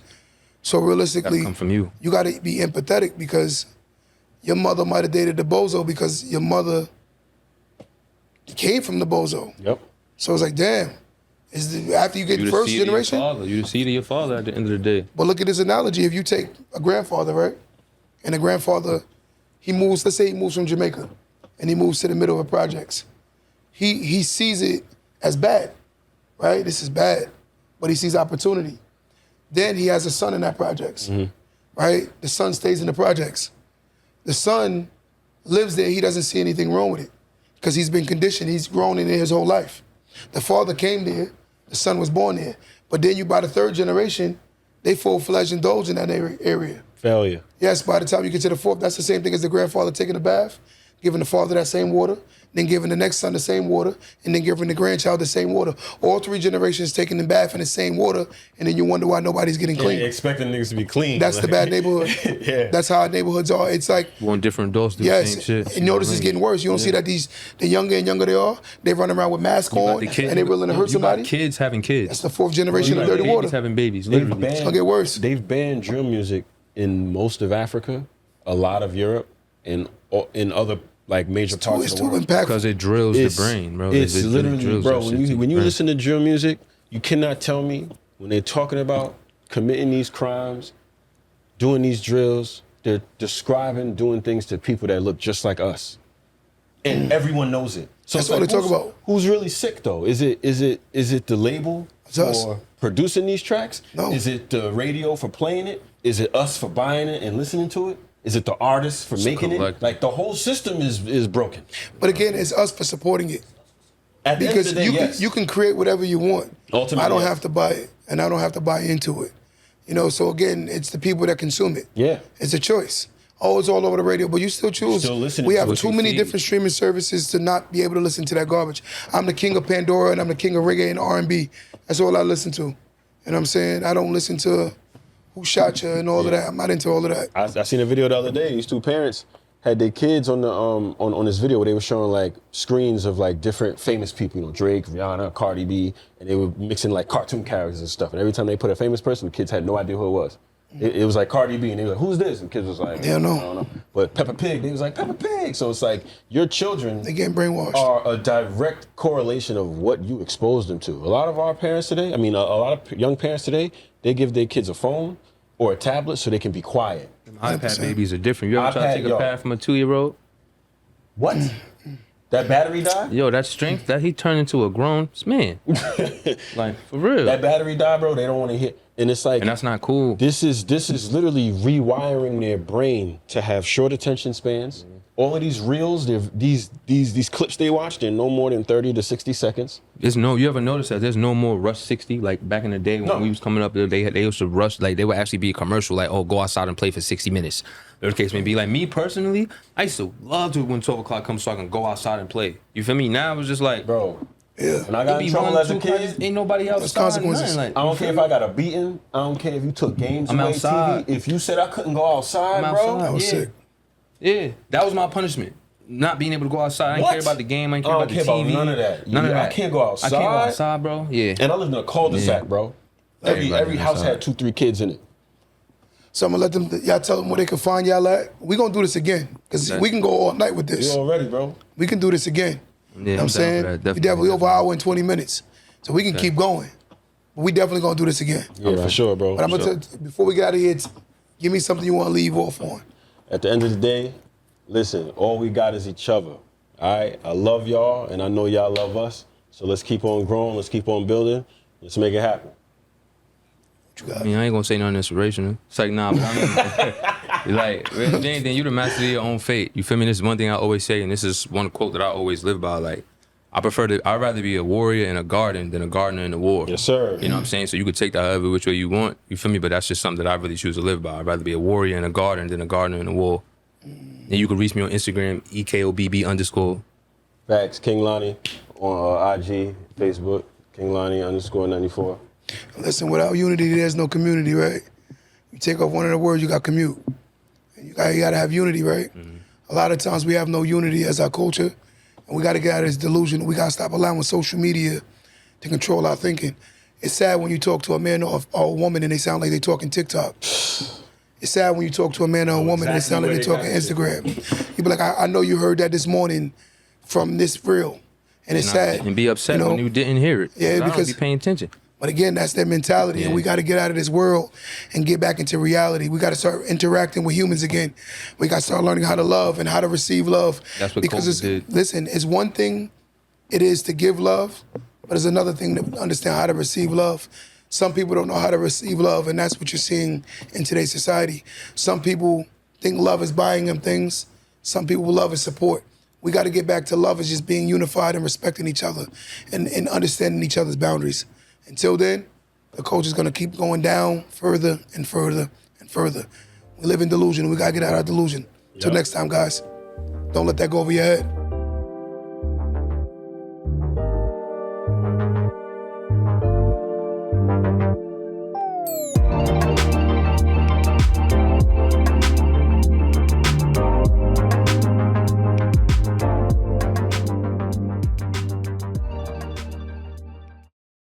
So realistically, Gotta come from you. You got to be empathetic because your mother might have dated the bozo because your mother came from the bozo. Yep. So it's like, damn. After you get You the first seed of your generation? father. You the seed of your father at the end of the day. But look at this analogy. If you take a grandfather, right? And a grandfather, let's say he moves from Jamaica and he moves to the middle of the projects. He sees it as bad, right? This is bad. But he sees opportunity. Then he has a son in that projects, right? The son stays in the projects. The son lives there. He doesn't see anything wrong with it because he's been conditioned. He's grown in it his whole life. The father came there. The son was born there. But then you, by the third generation, they full-fledged indulge in that area. Failure. Yes, by the time you get to the fourth, that's the same thing as the grandfather taking a bath, giving the father that same water, then giving the next son the same water, and then giving the grandchild the same water. All three generations taking the bath in the same water, and then you wonder why nobody's getting clean. Yeah, expecting niggas to be clean. That's the bad neighborhood. Yeah. That's how our neighborhoods are. It's like, You want different adults do the yes, same shit. and notice it's getting worse. You don't see that the younger and younger they are, they run around with masks on, and they're willing to hurt somebody. Kids having kids. That's the fourth generation of dirty water. Babies having babies, They've literally. It's gonna get worse. They've banned drill music in most of Africa, a lot of Europe, and in other like major parts It's of too the world. impactful. Because it drills the brain, bro. It's It literally, drills bro. that shit to When you your brain. listen to drill music, you cannot tell me when they're talking about committing these crimes, doing these drills, they're describing doing things to people that look just like us, and everyone knows it. So That's it's what they talk about. Who's really sick though? Is it the label It's us. for producing these tracks? No. Is it the radio for playing it? Is it us for buying it and listening to it? Is it the artists for making it? collective. Like the whole system is broken. But again, it's us for supporting it. At the Because end of the day, you can create whatever you want. Ultimately, I don't yes. have to buy it, and I don't have to buy into it. You know, so again, it's the people that consume it. Yeah. It's a choice. Oh, it's all over the radio, but you still choose. Still listening We to have what too you many feed. different streaming services to not be able to listen to that garbage. I'm the king of Pandora and I'm the king of reggae and R&B. That's all I listen to. You know what I'm saying? I don't listen to Who Shot Ya and all of that. I'm not into all of that. I seen a video the other day. These two parents had their kids on the on this video where they were showing like screens of like different famous people, you know, Drake, Rihanna, Cardi B, and they were mixing like cartoon characters and stuff. And every time they put a famous person, the kids had no idea who it was. It was like Cardi B, and they were like, "Who's this?" And the kids was like, They don't know. "I don't know." But Peppa Pig, they was like, "Peppa Pig." So it's like your children They getting brainwashed. are a direct correlation of what you expose them to. A lot of our parents today, I mean, a lot of young parents today, they give their kids a phone or a tablet so they can be quiet. iPad 100%. babies are different. You ever try to iPad, take a yo. pad from a 2-year-old? What? That battery died? Yo, that strength that he turned into a grown man. Like, for real. That battery died, bro. They don't want to hit. And it's like, And that's not cool. this is literally rewiring their brain to have short attention spans. All of these reels, these clips they watch, they're no more than 30 to 60 seconds. You ever notice that there's no more Rush 60? Like back in the day when No. we was coming up, they used to rush, like they would actually be a commercial, like, oh, go outside and play for 60 minutes. Whatever the case may be. Like me personally, I used to love to when 12 o'clock comes so I can go outside and play. You feel me? Now it's just like, Bro, Yeah. when I got in trouble as a kid, ain't nobody else. consequences. Like, I don't care if I got a beating. I don't care if you took games I'm away, outside. TV. If you said I couldn't go outside, I'm bro. outside. That was Yeah. sick. Yeah, that was my punishment. Not being able to go outside. I didn't What? care about the game. I didn't I care don't about the care about TV. none of that. None of I that. can't go I can't go outside. outside, bro. Yeah. And I lived in a cul-de-sac, Yeah. bro. Everybody Every house outside. had 2-3 kids in it. So I'm gonna let them, y'all tell them where they can find y'all at. We gonna do this again, because we can go all night with You this. already, bro. We can do this again. Yeah, You know what I'm I'm down saying? for that, We definitely. definitely over an hour and 20 minutes. So we can keep going. But we definitely gonna do this again. Yeah, for sure, bro. But I'm For gonna sure. tell, before we get out of here, give me something you wanna leave off on. At the end of the day, listen, all we got is each other. All right? I love y'all, and I know y'all love us. So let's keep on growing. Let's keep on building. Let's make it happen. What you got? I mean, I ain't gonna say nothing inspirational. It's like, nah, but I mean, like, if anything, you the master of your own fate. You feel me? This is one thing I always say, and this is one quote that I always live by. Like, I'd rather be a warrior in a garden than a gardener in a war. Yes, sir. You know what I'm saying? So you could take that however which way you want. You feel me? But that's just something that I really choose to live by. I'd rather be a warrior in a garden than a gardener in a war. And you can reach me on Instagram, EKOBB_. Facts. King Lonnie on IG, Facebook, King Lonnie _94. Listen, without unity, there's no community, right? You take off one of the words, you got commute. And you gotta have unity, right? A lot of times we have no unity as our culture, and we gotta get out of this delusion. We gotta stop allowing social media to control our thinking. It's sad when you talk to a man or a woman and they sound like they talking TikTok. It's sad when you talk to a man or a woman and they sound like they talking Instagram. You be like, I know you heard that this morning from this reel. And it's sad. And be upset you know? when you didn't hear it. Yeah, I don't because be paying attention. But again, that's their mentality, and we got to get out of this world and get back into reality. We got to start interacting with humans again. We got to start learning how to love and how to receive love. That's what because COVID did. Listen, it's one thing it is to give love, but it's another thing to understand how to receive love. Some people don't know how to receive love, and that's what you're seeing in today's society. Some people think love is buying them things. Some people love is support. We got to get back to love as just being unified and respecting each other and understanding each other's boundaries. Until then, the culture's gonna keep going down further and further and further. We live in delusion. We gotta get out of our delusion. Till next time, guys. Don't let that go over your head.